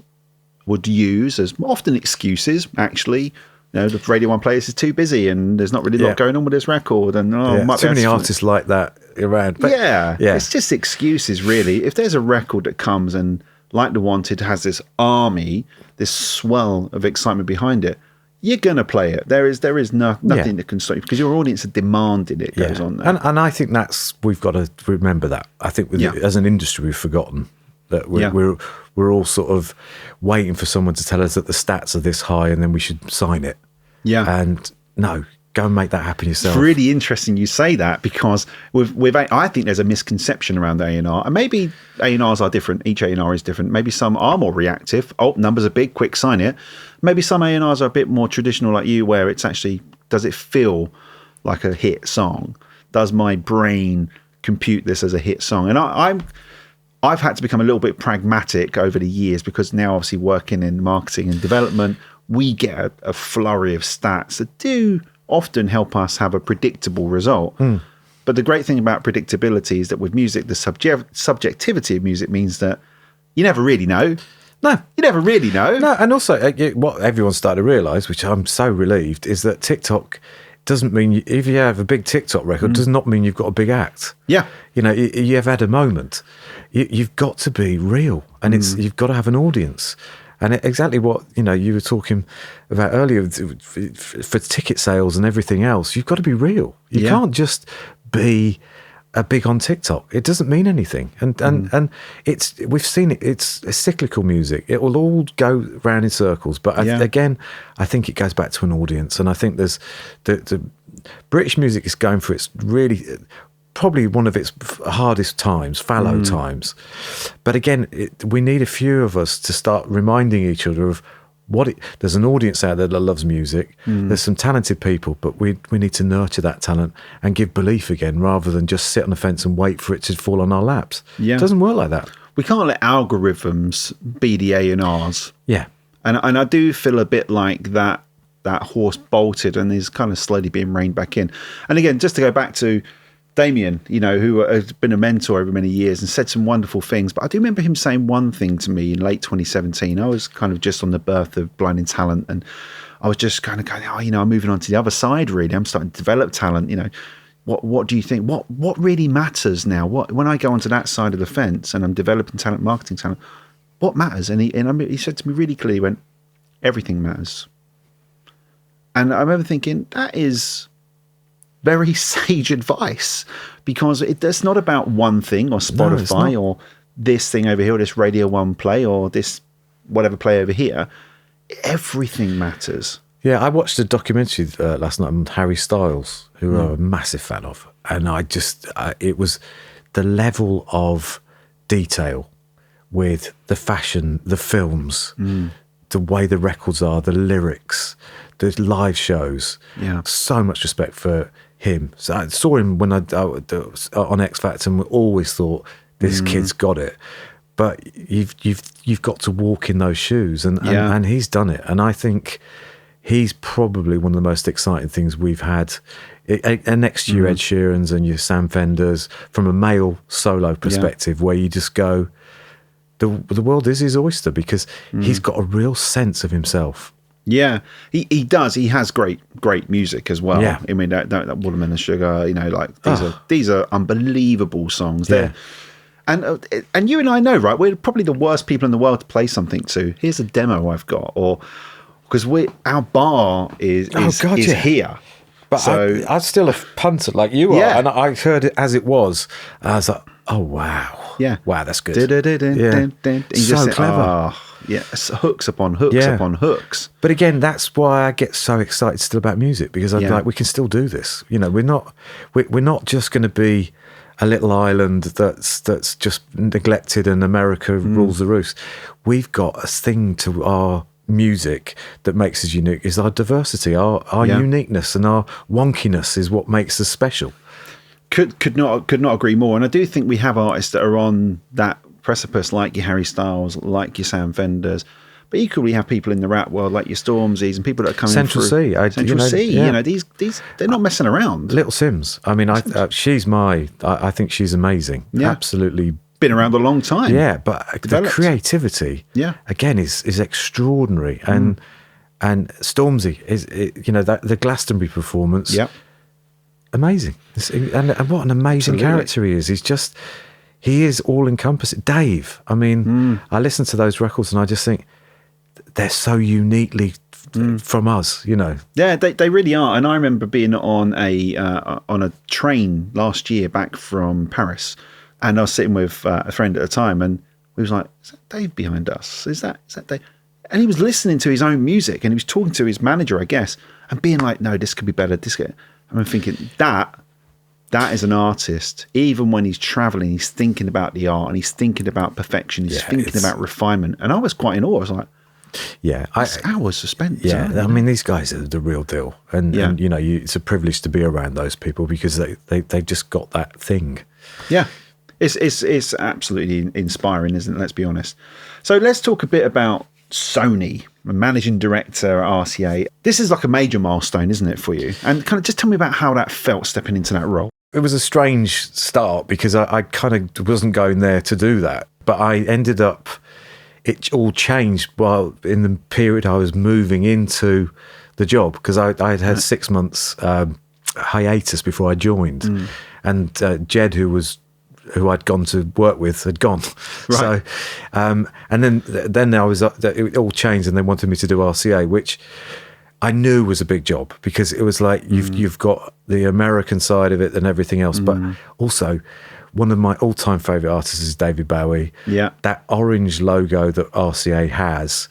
would use as often excuses, actually, you know, the Radio 1 playlist is too busy and there's not really a lot going on with this record. And too many artists like that around. But, it's just excuses, really. If there's a record that comes and, like The Wanted, has this army, this swell of excitement behind it, you're going to play it. There is nothing that can stop you because your audience are demanding it goes on there. And I think we've got to remember that. I think as an industry, we've forgotten that we're all sort of waiting for someone to tell us that the stats are this high and then we should sign it. Yeah. And no, go and make that happen yourself. It's really interesting you say that because I think there's a misconception around A&R, and maybe A&Rs are different. Each A&R is different. Maybe some are more reactive. Oh, numbers are big, quick, sign it. Maybe some A&Rs are a bit more traditional like you, where it's actually, does it feel like a hit song? Does my brain compute this as a hit song? And I've had to become a little bit pragmatic over the years because now obviously working in marketing and development, we get a flurry of stats that do often help us have a predictable result. But the great thing about predictability is that with music, the subjectivity of music means that you never really know. No, you never really know. No, and also what everyone's started to realise, which I'm so relieved, is that TikTok doesn't mean if you have a big TikTok record, does not mean you've got a big act. Yeah, you know, you've had a moment. You've got to be real, and you've got to have an audience. And exactly what you were talking about earlier for ticket sales and everything else, you've got to be real. You can't just be a big on TikTok. It doesn't mean anything. And we've seen it. It's a cyclical music. It will all go round in circles. But again, I think it goes back to an audience. And I think there's the British music is going for its really probably one of its hardest times, fallow times. But again, we need a few of us to start reminding each other of there's an audience out there that loves music. There's some talented people, but we need to nurture that talent and give belief again, rather than just sit on the fence and wait for it to fall on our laps. It doesn't work like that. We can't let algorithms be the A&Rs. Yeah. And I do feel a bit like that horse bolted and is kind of slowly being reined back in. And again, just to go back to Damien, who has been a mentor over many years and said some wonderful things. But I do remember him saying one thing to me in late 2017. I was kind of just on the birth of Blinding Talent, and I was just kind of going, I'm moving on to the other side, really. I'm starting to develop talent. What do you think? What really matters now? When I go onto that side of the fence and I'm developing talent, marketing talent, what matters? And he said to me really clearly, he went, everything matters. And I remember thinking, that is very sage advice, because it's not about one thing or Spotify or this thing over here or this Radio 1 play or this whatever play over here. Everything matters. Yeah, I watched a documentary last night on Harry Styles, who I'm a massive fan of, and it was the level of detail with the fashion, the films, the way the records are, the lyrics, the live shows. Yeah, so much respect for him. So I saw him when I on X Factor, and we always thought this kid's got it. But you've got to walk in those shoes, and he's done it. And I think he's probably one of the most exciting things we've had. And next to your Ed Sheerans and your Sam Fenders, from a male solo perspective, where you just go, the world is his oyster, because he's got a real sense of himself. Yeah, he does. He has great music as well. Yeah. I mean, that Watermelon Sugar, these are unbelievable songs. Yeah. And you and I know, right? We're probably the worst people in the world to play something to. Here's a demo I've got, or because our bar is here. But so, I'm still a punter like you are, and I heard it as it was. And I was like, oh wow, wow, that's good. So clever. hooks upon hooks upon hooks. But again, that's why I get so excited still about music, because I'm like, we can still do this. You know, we're not just going to be a little island that's just neglected and America rules the roost. We've got a thing to our music that makes us unique, is our diversity, our uniqueness, and our wonkiness is what makes us special. Could not agree more. And I do think we have artists that are on that precipice, like your Harry Styles, like your Sam Fenders, but equally have people in the rap world like your Stormzy's and people that are coming Central through. Central C. You know, these they're not messing around. Little Sims. I mean, I think she's amazing. Yeah. Absolutely. Been around a long time. Yeah, but the creativity, again, is extraordinary. And Stormzy is, the Glastonbury performance. Yeah. Amazing. And what an amazing character he is. He is all encompassing. Dave, I mean, I listen to those records and I just think they're so uniquely from us, you know. Yeah, they really are. And I remember being on a train last year back from Paris, and I was sitting with a friend at the time, and we was like, "Is that Dave behind us? Is that Dave?" And he was listening to his own music, and he was talking to his manager, I guess, and being like, "No, this could be better. I'm thinking that is an artist. Even when he's traveling, he's thinking about the art and he's thinking about perfection. He's thinking about refinement. And I was quite in awe. I was like, hours suspense. Yeah, I mean, these guys are the real deal. And you know, it's a privilege to be around those people because they've just got that thing. Yeah, it's absolutely inspiring, isn't it? Let's be honest. So let's talk a bit about Sony, managing director at RCA. This is like a major milestone, isn't it, for you? And kind of just tell me about how that felt stepping into that role. It was a strange start because I kind of wasn't going there to do that, but I ended up, it all changed while in the period I was moving into the job, because I had 6 months hiatus before I joined, and Jed, who I'd gone to work with, had gone. Right. So, and then I was it all changed, and they wanted me to do RCA, which I knew was a big job, because it was like you've got the American side of it and everything else, but also one of my all-time favourite artists is David Bowie. Yeah, that orange logo that RCA has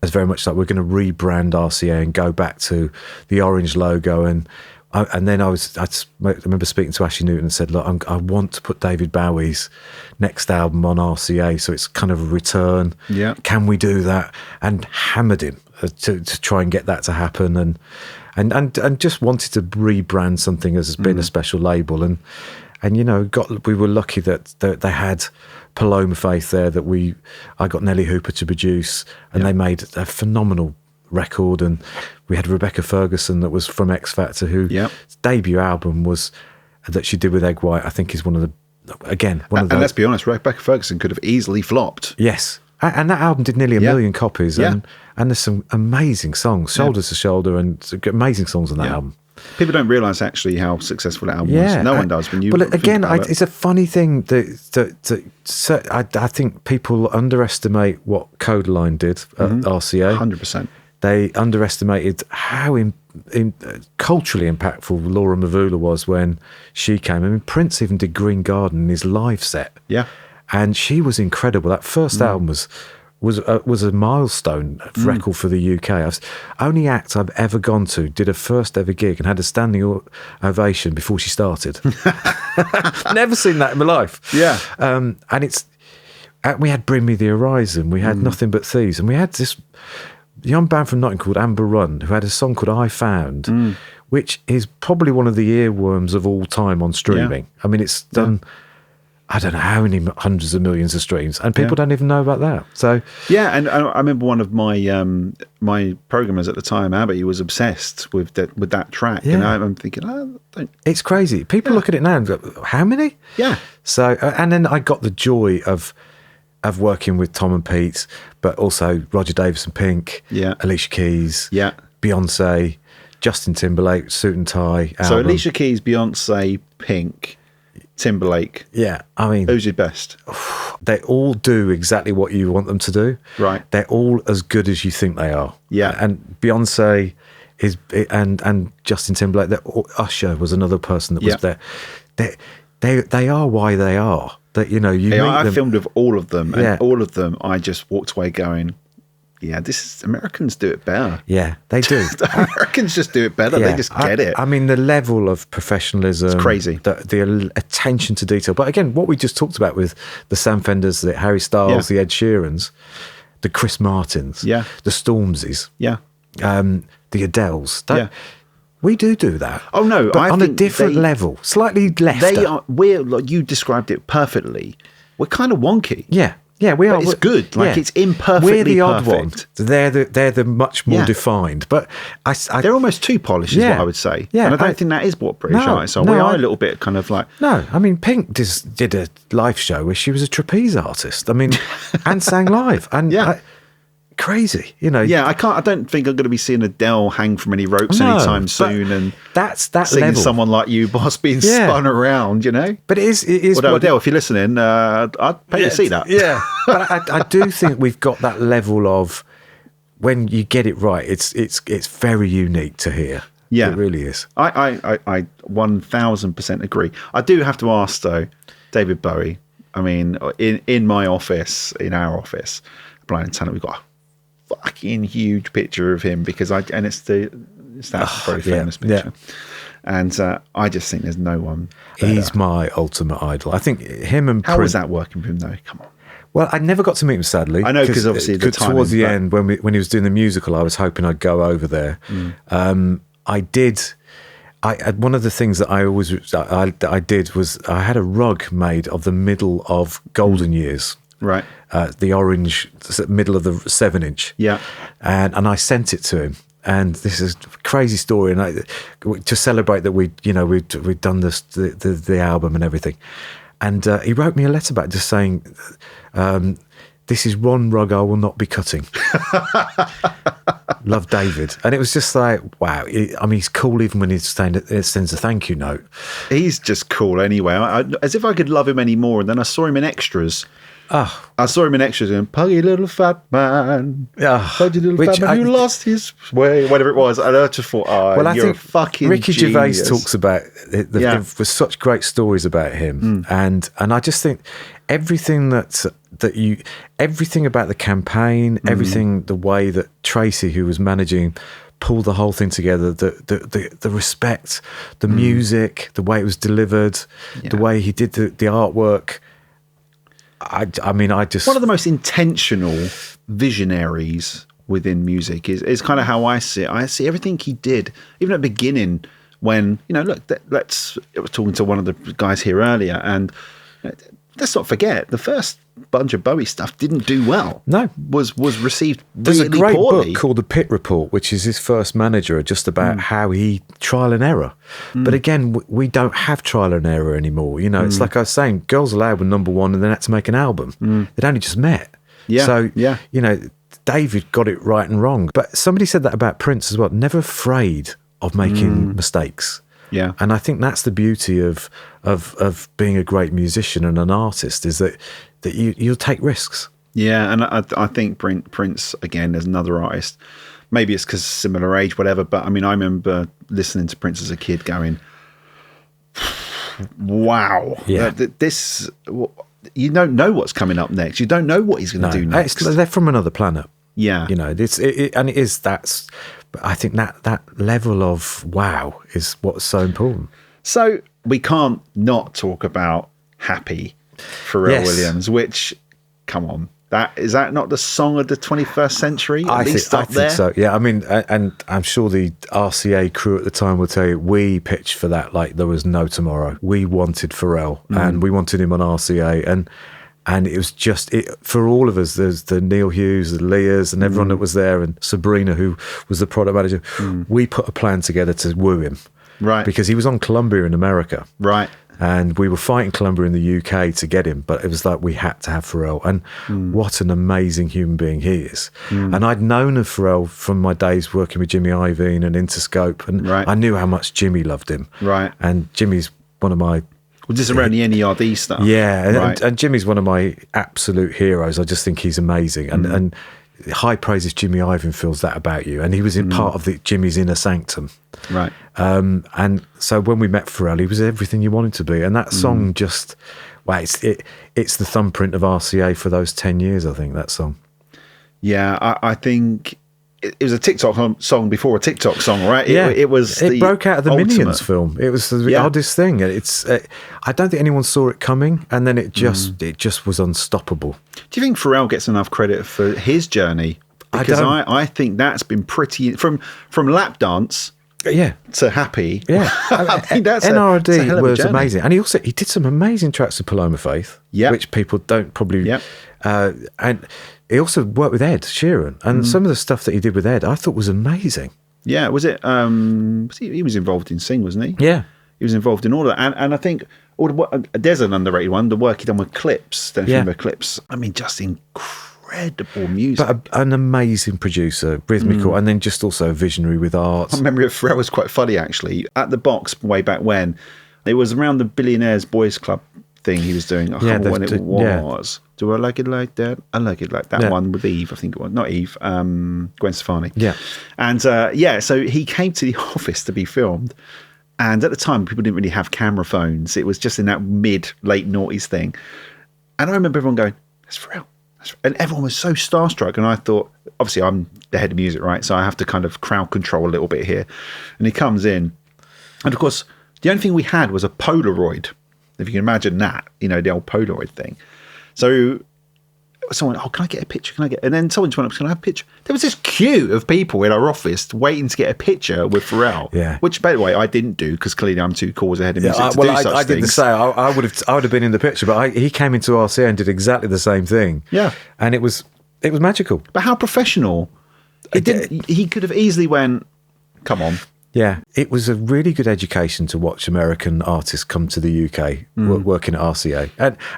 is very much like, we're going to rebrand RCA and go back to the orange logo. And then I remember speaking to Ashley Newton and said, look, I want to put David Bowie's next album on RCA, so it's kind of a return. Yeah, can we do that? And hammered him to try and get that to happen, and just wanted to rebrand something as been a special label, and you know, we were lucky that they had Paloma Faith there, that I got Nelly Hooper to produce, and they made a phenomenal record. And we had Rebecca Ferguson, that was from X Factor, whose debut album was that she did with Egg White, I think, is one of the and let's be honest, Rebecca Ferguson could have easily flopped. Yes, and that album did nearly a million copies, and there's some amazing songs, Shoulder to Shoulder, and amazing songs on that album. People don't realise actually how successful that album was. No one does. When you it's a funny thing that I think people underestimate what Codaline did at RCA. 100%. They underestimated how culturally impactful Laura Mvula was when she came. I mean, Prince even did Green Garden in his live set. Yeah, and she was incredible. That first album was a milestone record for the UK. Only act I've ever gone to did a first ever gig and had a standing ovation before she started. Never seen that in my life. Yeah, and we had Bring Me the Horizon, we had Nothing But Thieves, and we had this young band from Nottingham called Amber Run, who had a song called I Found, which is probably one of the earworms of all time on streaming. Yeah. I mean, it's done, I don't know how many hundreds of millions of streams, and people don't even know about that. So and I remember one of my my programmers at the time, Abby, was obsessed with that track. Yeah. And I'm thinking, it's crazy. People look at it now and go, how many? Yeah. So and then I got the joy of working with Tom and Pete, but also Roger Davis and Pink, Alicia Keys, Beyonce, Justin Timberlake, Suit and Tie album. So Alicia Keys, Beyonce, Pink, Timberlake. Yeah, I mean, who's your best? They all do exactly what you want them to do. Right. They're all as good as you think they are. Yeah. And Beyonce is, and Justin Timberlake, Usher was another person that was there. They are why they are. that, you know, you meet I them. filmed with all of them, and all of them, I just walked away going, yeah, Americans do it better. Yeah, they do. Americans just do it better. They just get it. I mean, the level of professionalism. It's crazy. The attention to detail. But again, what we just talked about with the Sam Fenders, the Harry Styles, the Ed Sheerans, the Chris Martins, the Stormzys, the Adeles. We do that. Oh no, but on a different level, slightly left. We're like, you described it perfectly. We're kind of wonky. Yeah, we are. But it's good. Like it's imperfectly We're the odd perfect. one. They're the much more defined. But they're almost too polished, is what I would say. Yeah, and I don't think that is what British artists are. We are a little bit kind of like. No, I mean, Pink did a live show where she was a trapeze artist. I mean, and sang live. And crazy, you know. Yeah, I don't think I'm going to be seeing Adele hang from any ropes anytime soon. And that's that seeing level. Someone like you, boss, being spun around, you know. But it is. Although Adele, if you're listening, I'd pay to see that. Yeah, but I do think we've got that level of when you get it right. It's very unique to hear. Yeah, it really is. I 1000% agree. I do have to ask though, David Bowie. I mean, in my office, in our office, Blind and Talent, we've got fucking huge picture of him because it's that very famous picture, and I just think there's no one better. He's my ultimate idol. I think him and How was that working with him though? Come on. Well, I never got to meet him, sadly. I know, because obviously towards the end when he was doing the musical, I was hoping I'd go over there. I did. One of the things that I did was I had a rug made of the middle of Golden Years. Right. The orange middle of the 7-inch. Yeah. And I sent it to him. And this is a crazy story. And to celebrate that we'd done the album and everything. And he wrote me a letter back just saying, this is one rug I will not be cutting. Love, David. And it was just like, wow. I mean, he's cool even when he sends a thank you note. He's just cool anyway. As if I could love him any more. And then I saw him in extras. I saw him in extras in Puggy Little Fat Man. Puggy Little Fat Man who lost his way, whatever it was. And I just thought, you're a fucking Ricky genius. Gervais talks about with such great stories about him. And I just think everything everything about the campaign, everything, the way that Tracy, who was managing, pulled the whole thing together, the respect, the music, the way it was delivered, the way he did the artwork. I mean, I just... One of the most intentional visionaries within music is kind of how I see it. I see everything he did, even at the beginning when, I was talking to one of the guys here earlier, and let's not forget, the first bunch of Bowie stuff didn't do well. No. Was received There's really a great poorly. book called The Pit Report, which is his first manager, just about how he trial and error. But again, we don't have trial and error anymore. It's like I was saying, Girls Aloud were number one and then had to make an album. They'd only just met. Yeah. So, David got it right and wrong. But somebody said that about Prince as well. Never afraid of making mistakes. Yeah. And I think that's the beauty of being a great musician and an artist, is that you'll take risks. Yeah, and I think Prince, again, as another artist, maybe it's because similar age, whatever, but I mean, I remember listening to Prince as a kid going, wow, this... You don't know what's coming up next. You don't know what he's going to do next. They're from another planet. Yeah. But I think that level of wow is what's so important. So we can't not talk about Happy, Pharrell Williams, which, come on, is that not the song of the 21st century? I think so. Yeah, I mean, and I'm sure the RCA crew at the time will tell you, we pitched for that like there was no tomorrow. We wanted Pharrell and we wanted him on RCA, and it was just for all of us. There's the Neil Hughes, the Leahs, and everyone that was there, and Sabrina, who was the product manager. We put a plan together to woo him, right? Because he was on Columbia in America, right? And we were fighting Columbia in the UK to get him, but it was like we had to have Pharrell. And what an amazing human being he is. And I'd known of Pharrell from my days working with Jimmy Iovine and Interscope, and I knew how much Jimmy loved him. Right. And Jimmy's one of my... Well, just around the NERD stuff. Yeah, and Jimmy's one of my absolute heroes. I just think he's amazing. And high praise if Jimmy Iovine feels that about you. And he was in part of Jimmy's inner sanctum. Right. And so when we met Pharrell, he was everything you wanted to be. And that song just Well, it's the thumbprint of RCA for those 10 years, I think, that song. Yeah, I think it was a TikTok song before a TikTok song, right? Yeah, it broke out of the ultimate Minions film. It was the oddest thing. It's I don't think anyone saw it coming, and then it just was unstoppable. Do you think Pharrell gets enough credit for his journey? Because I think that's been pretty from Lap Dance. Yeah, to Happy. Yeah, I think that's NRD was amazing, and he did some amazing tracks with Paloma Faith, which people don't probably. And he also worked with Ed Sheeran, and some of the stuff that he did with Ed, I thought was amazing. Yeah, was it? He was involved in Sing, wasn't he? Yeah, he was involved in all that, and I think there's an underrated one, the work he done with Clips. Don't you remember Clips? I mean, just incredible music. But an amazing producer, rhythmical, and then just also a visionary with art. My memory of Pharrell was quite funny, actually. At the Box way back when, it was around the Billionaires Boys Club thing he was doing. I can't remember when it was. Do I like it like that? I like it like that one with Eve, I think it was. Not Eve, Gwen Stefani. Yeah. And so he came to the office to be filmed. And at the time, people didn't really have camera phones. It was just in that late noughties thing. And I remember everyone going, that's Pharrell. And everyone was so starstruck. And I thought, obviously, I'm the head of music, right? So I have to kind of crowd control a little bit here. And he comes in. And of course, the only thing we had was a Polaroid. If you can imagine that, the old Polaroid thing. So someone, can I get a picture? And then someone just went up, can I have a picture? There was this queue of people in our office waiting to get a picture with Pharrell. Yeah. Which, by the way, I didn't do because clearly I'm too cool as a head of music to do such things. I didn't say I would have been in the picture, but he came into RCA and did exactly the same thing. Yeah. And it was magical. But how professional. He could have easily went, come on. Yeah, it was a really good education to watch American artists come to the UK, working at RCA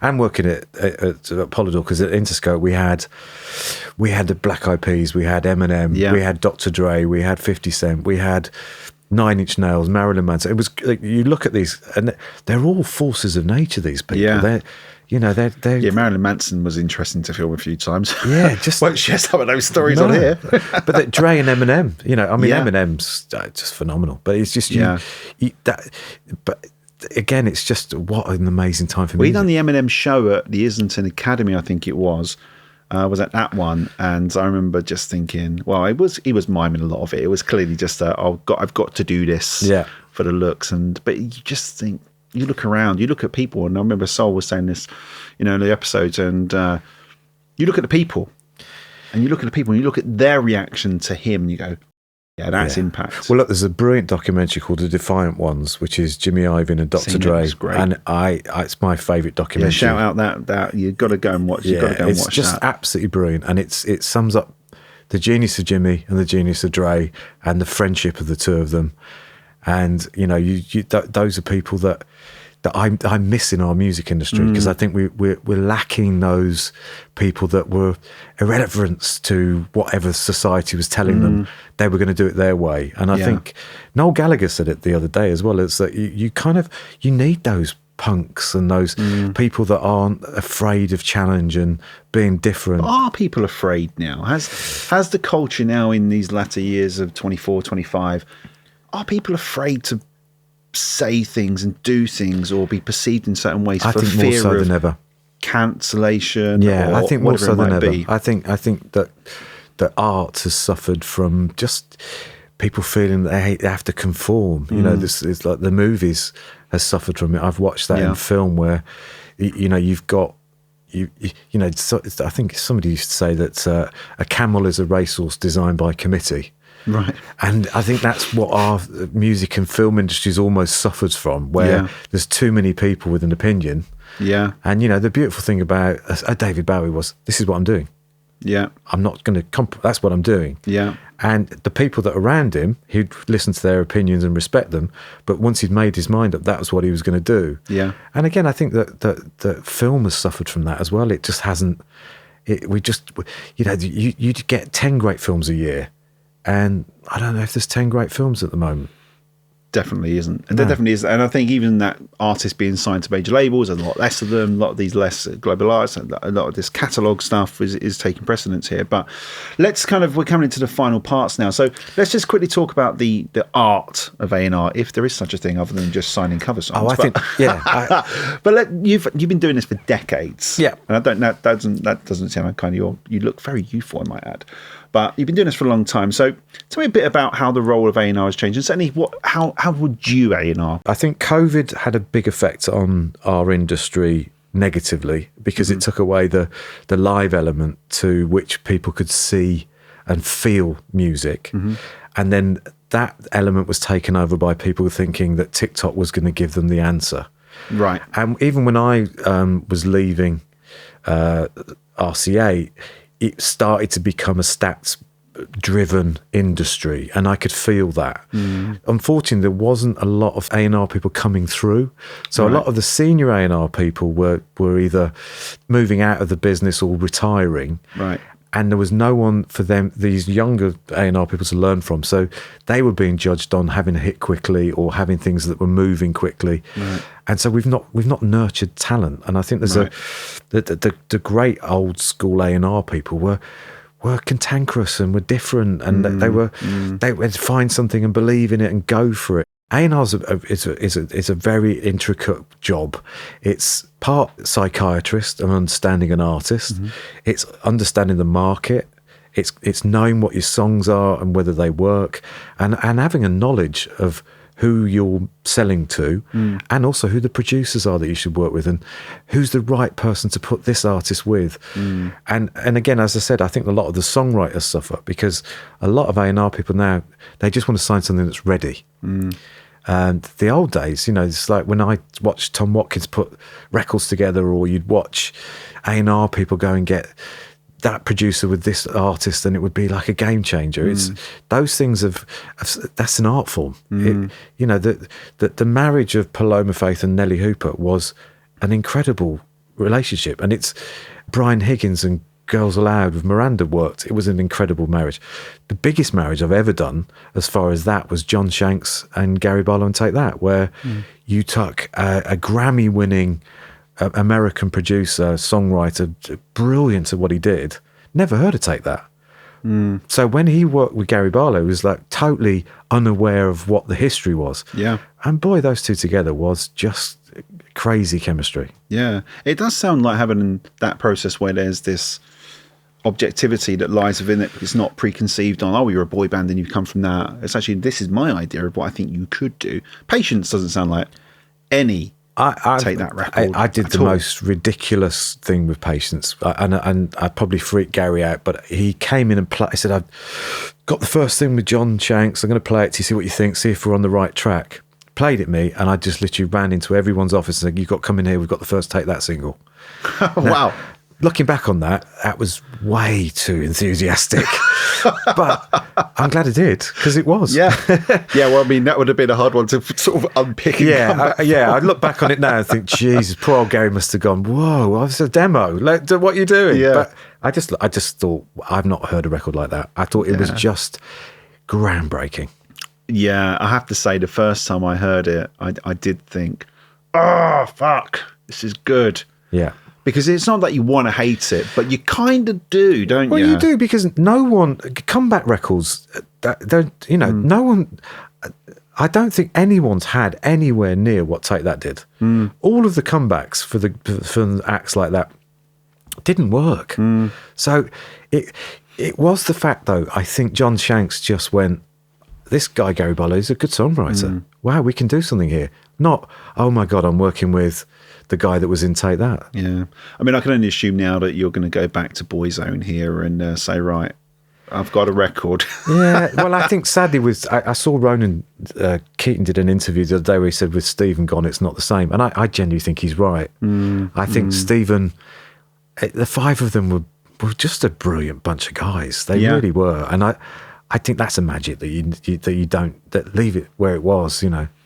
and working at Polydor, because at Interscope we had the Black Eyed Peas, we had Eminem, we had Dr. Dre, we had 50 Cent, we had Nine Inch Nails, Marilyn Manson. It was you look at these and they're all forces of nature. These people, they're Marilyn Manson was interesting to film a few times. Yeah, just won't share some of those stories on here. But Dre and Eminem, Eminem's just phenomenal. But it's just But again, it's just what an amazing time for me. We done the Eminem show at the Islington Academy, I think it was. Was at that one, and I remember just thinking, well, he was miming a lot of it. It was clearly just I've got to do this for the looks, but you just think. You look around, you look at people, and I remember Sol was saying this, in the episodes, and you look at the people, and you look at their reaction to him, and you go, yeah, that's impact. Well, look, there's a brilliant documentary called The Defiant Ones, which is Jimmy Iovine and Dr. Dre, and it's my favourite documentary. Yeah, shout out that you've got to go and watch. You've got to go and watch that. It's just absolutely brilliant, and it sums up the genius of Jimmy and the genius of Dre, and the friendship of the two of them. And those are people that I miss in our music industry, because I think we're lacking those people that were irrelevant to whatever society was telling them they were going to do it their way. And I think Noel Gallagher said it the other day as well. It's that you need those punks and those people that aren't afraid of challenge and being different. Are people afraid now? Has the culture now in these latter years of 24, 25, are people afraid to say things and do things or be perceived in certain ways for think fear more so of than ever. Cancellation? Yeah, I think more so than ever. I think that art has suffered from just people feeling that they have to conform. This is like the movies has suffered from it. I've watched that in film where you've got. I think somebody used to say that a camel is a racehorse designed by committee. Right. And I think that's what our music and film industry's almost suffers from, where there's too many people with an opinion. Yeah. And, the beautiful thing about David Bowie was, this is what I'm doing. Yeah. I'm not going to, that's what I'm doing. Yeah. And the people that are around him, he'd listen to their opinions and respect them. But once he'd made his mind up, that was what he was going to do. Yeah. And again, I think that film has suffered from that as well. It just hasn't, you get 10 great films a year. And I don't know if there's 10 great films at the moment. definitely isn't. And there definitely is. And I think even that artists being signed to major labels, a lot less of them, a lot of these less global artists, a lot of this catalogue stuff is taking precedence here. But we're coming into the final parts now. So let's just quickly talk about the art of A&R, if there is such a thing other than just signing cover songs. Oh, I think, but you've been doing this for decades. Yeah. And that doesn't sound like kind of you look very youthful, I might add. But you've been doing this for a long time. So tell me a bit about how the role of A&R has changed. And certainly, how would you A&R? I think COVID had a big effect on our industry negatively because it took away the live element to which people could see and feel music. And then that element was taken over by people thinking that TikTok was going to give them the answer. Right. And even when I was leaving RCA, it started to become a stats-driven industry, and I could feel that. Unfortunately, there wasn't a lot of A&R people coming through. So a lot of the senior A&R people were either moving out of the business or retiring. Right. And there was no one for them, these younger A&R people, to learn from. So they were being judged on having a hit quickly or having things that were moving quickly. Right. And so we've not nurtured talent. And I think there's the great old school A&R people were cantankerous and were different, and they would find something and believe in it and go for it. A&R is a very intricate job. It's part psychiatrist and understanding an artist. It's understanding the market. It's knowing what your songs are and whether they work, and having a knowledge of who you're selling to, and also who the producers are that you should work with, and who's the right person to put this artist with. And again, as I said, I think a lot of the songwriters suffer because a lot of A&R people now, they just want to sign something that's ready. And the old days, it's like when I watched Tom Watkins put records together, or you'd watch A&R people go and get that producer with this artist, and it would be like a game changer. It's those things that's an art form. The marriage of Paloma Faith and Nelly Hooper was an incredible relationship, and it's Brian Higgins and Girls Aloud with Miranda worked. It was an incredible marriage. The biggest marriage I've ever done as far as that was John Shanks and Gary Barlow and Take That, where you took a Grammy-winning American producer, songwriter, brilliant at what he did, never heard of Take That. So when he worked with Gary Barlow, he was like totally unaware of what the history was. Yeah. And boy, those two together was just crazy chemistry. Yeah. It does sound like having that process where there's this objectivity that lies within it. It's not preconceived on, oh, you're a boy band and you come from that. It's actually, this is my idea of what I think you could do. Patience doesn't sound like any Take That record. I did the most ridiculous thing with Patience, and I probably freaked Gary out, but he came in and I said, I've got the first thing with John Shanks, I'm going to play it to you, see what you think, see if we're on the right track. Played it me, and I just literally ran into everyone's office and said, you've got to come in here, we've got the first Take That single. Wow. Looking back on that was way too enthusiastic, but I'm glad I did, because it was. Yeah. Well, I mean, that would have been a hard one to sort of unpick. I look back on it now and think, Jesus, poor old Gary must have gone, whoa, it's a demo. What are you doing? Yeah. But I just thought, I've not heard a record like that. I thought it was just groundbreaking. Yeah, I have to say, the first time I heard it, I did think, oh, fuck, this is good. Yeah. Because it's not that you want to hate it, but you kind of do, don't you? Well, you do, because no one, comeback records, no one, I don't think anyone's had anywhere near what Take That did. All of the comebacks for the acts like that didn't work. So it was the fact, though, I think John Shanks just went, this guy Gary Barlow is a good songwriter. Wow, we can do something here. Not, oh my God, I'm working with the guy that was in Take That. Yeah. I mean, I can only assume now that you're going to go back to Boyzone here and say, right, I've got a record. Yeah. Well, I think sadly I saw Ronan Keaton did an interview the other day where he said with Stephen gone, it's not the same. And I genuinely think he's right. I think Stephen, the five of them were just a brilliant bunch of guys. They really were. And I think that's a magic that you don't, that leave it where it was,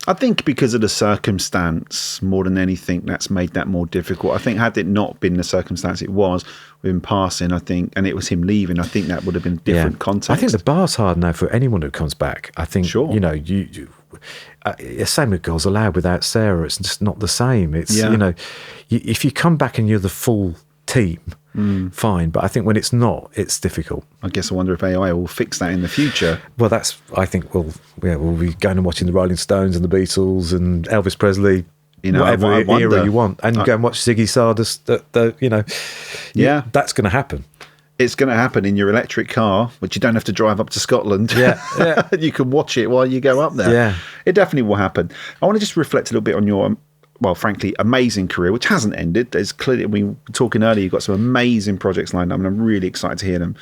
I think because of the circumstance more than anything, that's made that more difficult. I think had it not been the circumstance it was with him passing, I think, and it was him leaving, I think that would have been a different context. I think the bar's hard now for anyone who comes back. I think, same with Girls Aloud without Sarah. It's just not the same. It's, you know, if you come back and you're the full team, fine. But I think when it's not, it's difficult. I guess I wonder if AI will fix that in the future. Well, I think we'll be going and watching the Rolling Stones and the Beatles and Elvis Presley, you know, whatever era you want, and go and watch Ziggy Stardust. You know, that's going to happen. It's going to happen in your electric car, which you don't have to drive up to Scotland. Yeah. You can watch it while you go up there. Yeah. It definitely will happen. I want to just reflect a little bit on your, well, frankly, amazing career, which hasn't ended. There's clearly, we were talking earlier, you've got some amazing projects lined up, and I'm really excited to hear them.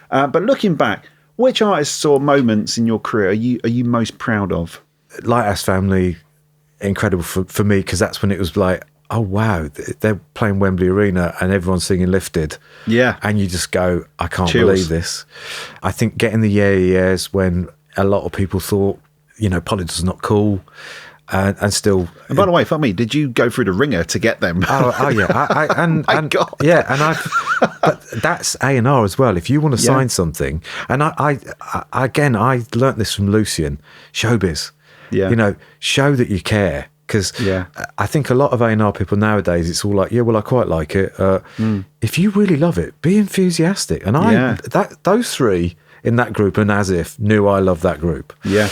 But looking back, which artists or moments in your career are you most proud of? Lighthouse Family, incredible for me, because that's when it was like, oh wow, they're playing Wembley Arena and everyone's singing Lifted. Yeah. And you just go, I can't believe this. I think getting the years when a lot of people thought, you know, Polydor's not cool, and still. And by the way, for me, did you go through the ringer to get them? Oh yeah, and God. Yeah, and but that's A&R as well. If you want to sign something, and I learnt this from Lucian, showbiz. Yeah. You know, show that you care. Because I think a lot of A&R people nowadays, it's all like, yeah, well, I quite like it. If you really love it, be enthusiastic. And those three in that group and As If knew I loved that group. Yeah.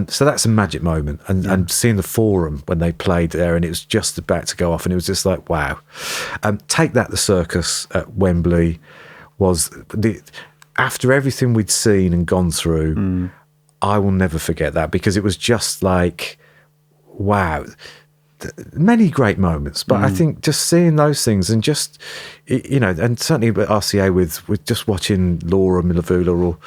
So that's a magic moment. And seeing the Forum when they played there and it was just about to go off and it was just like, wow. Take That, the Circus at Wembley was after everything we'd seen and gone through, I will never forget that, because it was just like, wow, many great moments. But I think just seeing those things and just, you know, and certainly with RCA with just watching Laura Milavula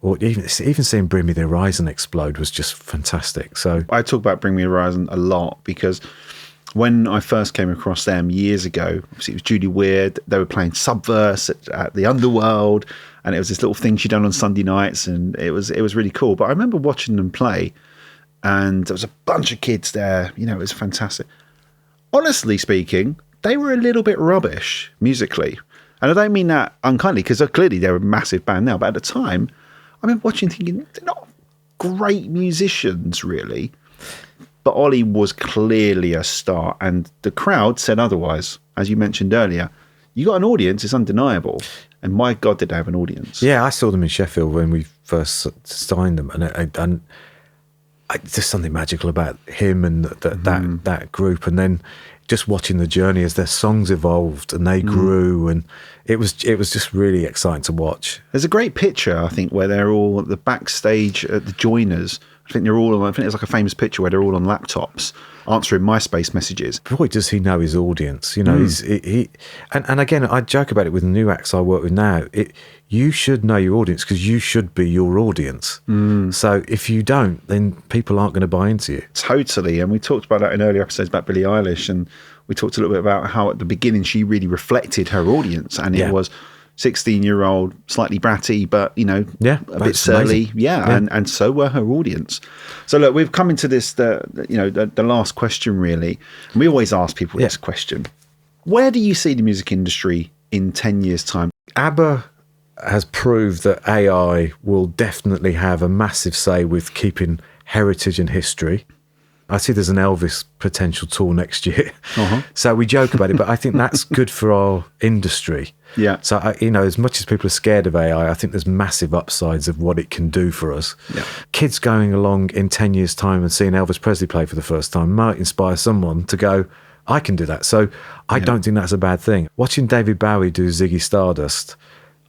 or even seeing Bring Me the Horizon explode was just fantastic. So I talk about Bring Me the Horizon a lot because when I first came across them years ago, obviously it was Judy Weird, they were playing Subverse at the Underworld, and it was this little thing she'd done on Sunday nights, and it was really cool. But I remember watching them play, and there was a bunch of kids there. You know, it was fantastic. Honestly speaking, they were a little bit rubbish musically. And I don't mean that unkindly, because clearly they're a massive band now. But at the time, I remember watching thinking, they're not great musicians, really. But Ollie was clearly a star. And the crowd said otherwise. As you mentioned earlier, you got an audience, it's undeniable. And my God, did they have an audience. Yeah, I saw them in Sheffield when we first signed them. And there's something magical about him and that group, and then just watching the journey as their songs evolved and they grew, and it was just really exciting to watch. There's a great picture, I think, where they're all at the backstage at the Joiners. I think it's like a famous picture where they're all on laptops answering MySpace messages. Boy, does he know his audience. You know, and again, I joke about it with the new acts I work with now. You should know your audience, because you should be your audience. So if you don't, then people aren't going to buy into you. Totally. And we talked about that in earlier episodes about Billie Eilish, and we talked a little bit about how at the beginning she really reflected her audience, and it was 16-year-old, slightly bratty, but, you know, a bit surly. And so were her audience. So look, we've come into this, the last question, really. And we always ask people this question. Where do you see the music industry in 10 years' time? ABBA has proved that AI will definitely have a massive say with keeping heritage and history. I see there's an Elvis potential tour next year. So we joke about it, but I think that's good for our industry. Yeah. So, as much as people are scared of AI, I think there's massive upsides of what it can do for us. Yeah. Kids going along in 10 years' time and seeing Elvis Presley play for the first time might inspire someone to go, I can do that. So I don't think that's a bad thing. Watching David Bowie do Ziggy Stardust,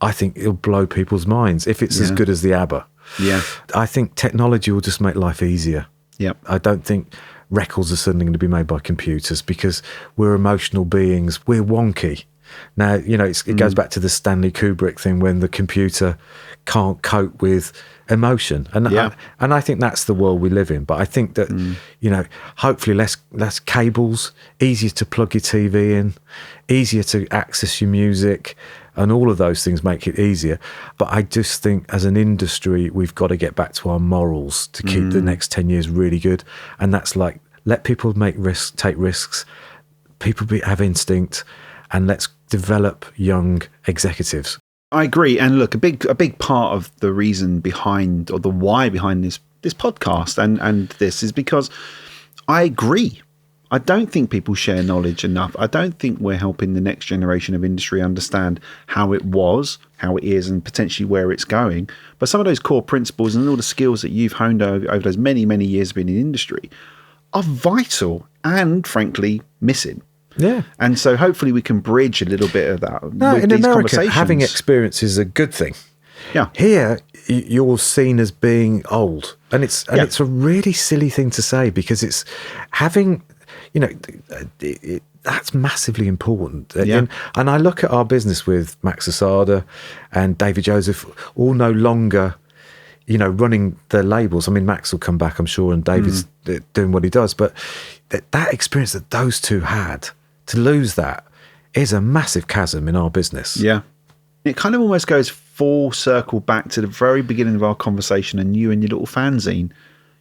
I think it'll blow people's minds if it's as good as the ABBA. Yeah. I think technology will just make life easier. Yep. I don't think records are suddenly going to be made by computers, because we're emotional beings. We're wonky. Now, it goes back to the Stanley Kubrick thing, when the computer can't cope with emotion. And I think that's the world we live in. But I think that, hopefully less cables, easier to plug your TV in, easier to access your music, and all of those things make it easier. But I just think as an industry, we've got to get back to our morals to keep the next 10 years really good. And that's like, let people take risks, people have instinct, and let's develop young executives. I agree. And look, a big part of the reason behind, or the why behind this this podcast and this is because I agree. I don't think people share knowledge enough. I don't think we're helping the next generation of industry understand how it was, how it is, and potentially where it's going. But some of those core principles and all the skills that you've honed over those many, many years of being in industry are vital and, frankly, missing. Yeah. And so hopefully we can bridge a little bit of that with in these America, conversations. having experience is a good thing. Yeah. Here, you're seen as being old. And it's a really silly thing to say because it's having... that's massively important. Yeah. And I look at our business with Max Asada and David Joseph, all no longer, running the labels. I mean, Max will come back, I'm sure, and David's doing what he does. But that experience that those two had, to lose that is a massive chasm in our business. Yeah. It kind of almost goes full circle back to the very beginning of our conversation and you and your little fanzine.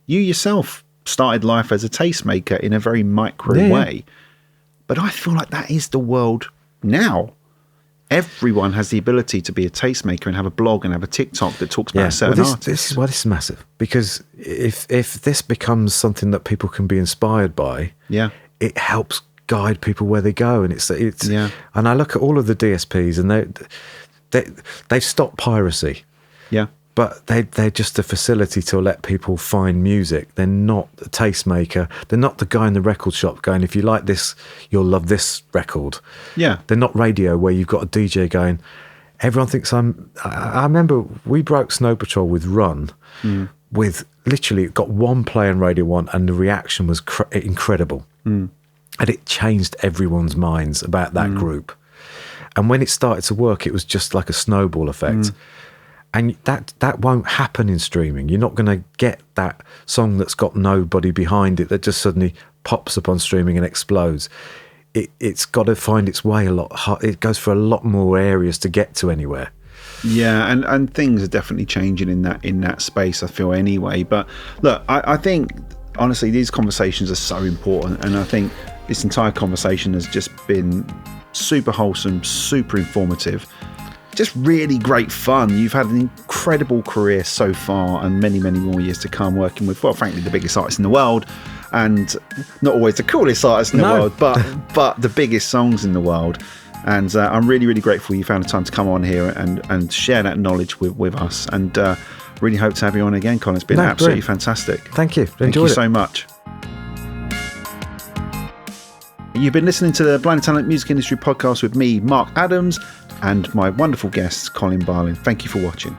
You yourself started life as a tastemaker in a very micro way. But I feel like that is the world now. Everyone has the ability to be a tastemaker and have a blog and have a TikTok that talks about a certain artist. This is why this is massive. Because if this becomes something that people can be inspired by, it helps guide people where they go. And it's and I look at all of the DSPs and they've stopped piracy. Yeah. But they're just a facility to let people find music. They're not a tastemaker. They're not the guy in the record shop going, if you like this, you'll love this record. Yeah. They're not radio where you've got a DJ going, everyone thinks I remember we broke Snow Patrol with Run with literally got one play on Radio 1 and the reaction was incredible. And it changed everyone's minds about that group. And when it started to work, it was just like a snowball effect. And that won't happen in streaming. You're not going to get that song that's got nobody behind it that just suddenly pops up on streaming and explodes. It's got to find its way a lot harder. It goes for a lot more areas to get to anywhere. Yeah, and things are definitely changing in that space, I feel, anyway. But look, I think, honestly, these conversations are so important. And I think this entire conversation has just been super wholesome, super informative. Just really great fun. You've had an incredible career so far and many, many more years to come working with, well, frankly, the biggest artists in the world and not always the coolest artists in the world, but the biggest songs in the world. And I'm really, really grateful you found the time to come on here and share that knowledge with us. And really hope to have you on again, Colin. It's been absolutely fantastic. Thank you. Thank you so much. You've been listening to the Blind Talent Music Industry Podcast with me, Mark Adams, and my wonderful guest, Colin Barlow. Thank you for watching.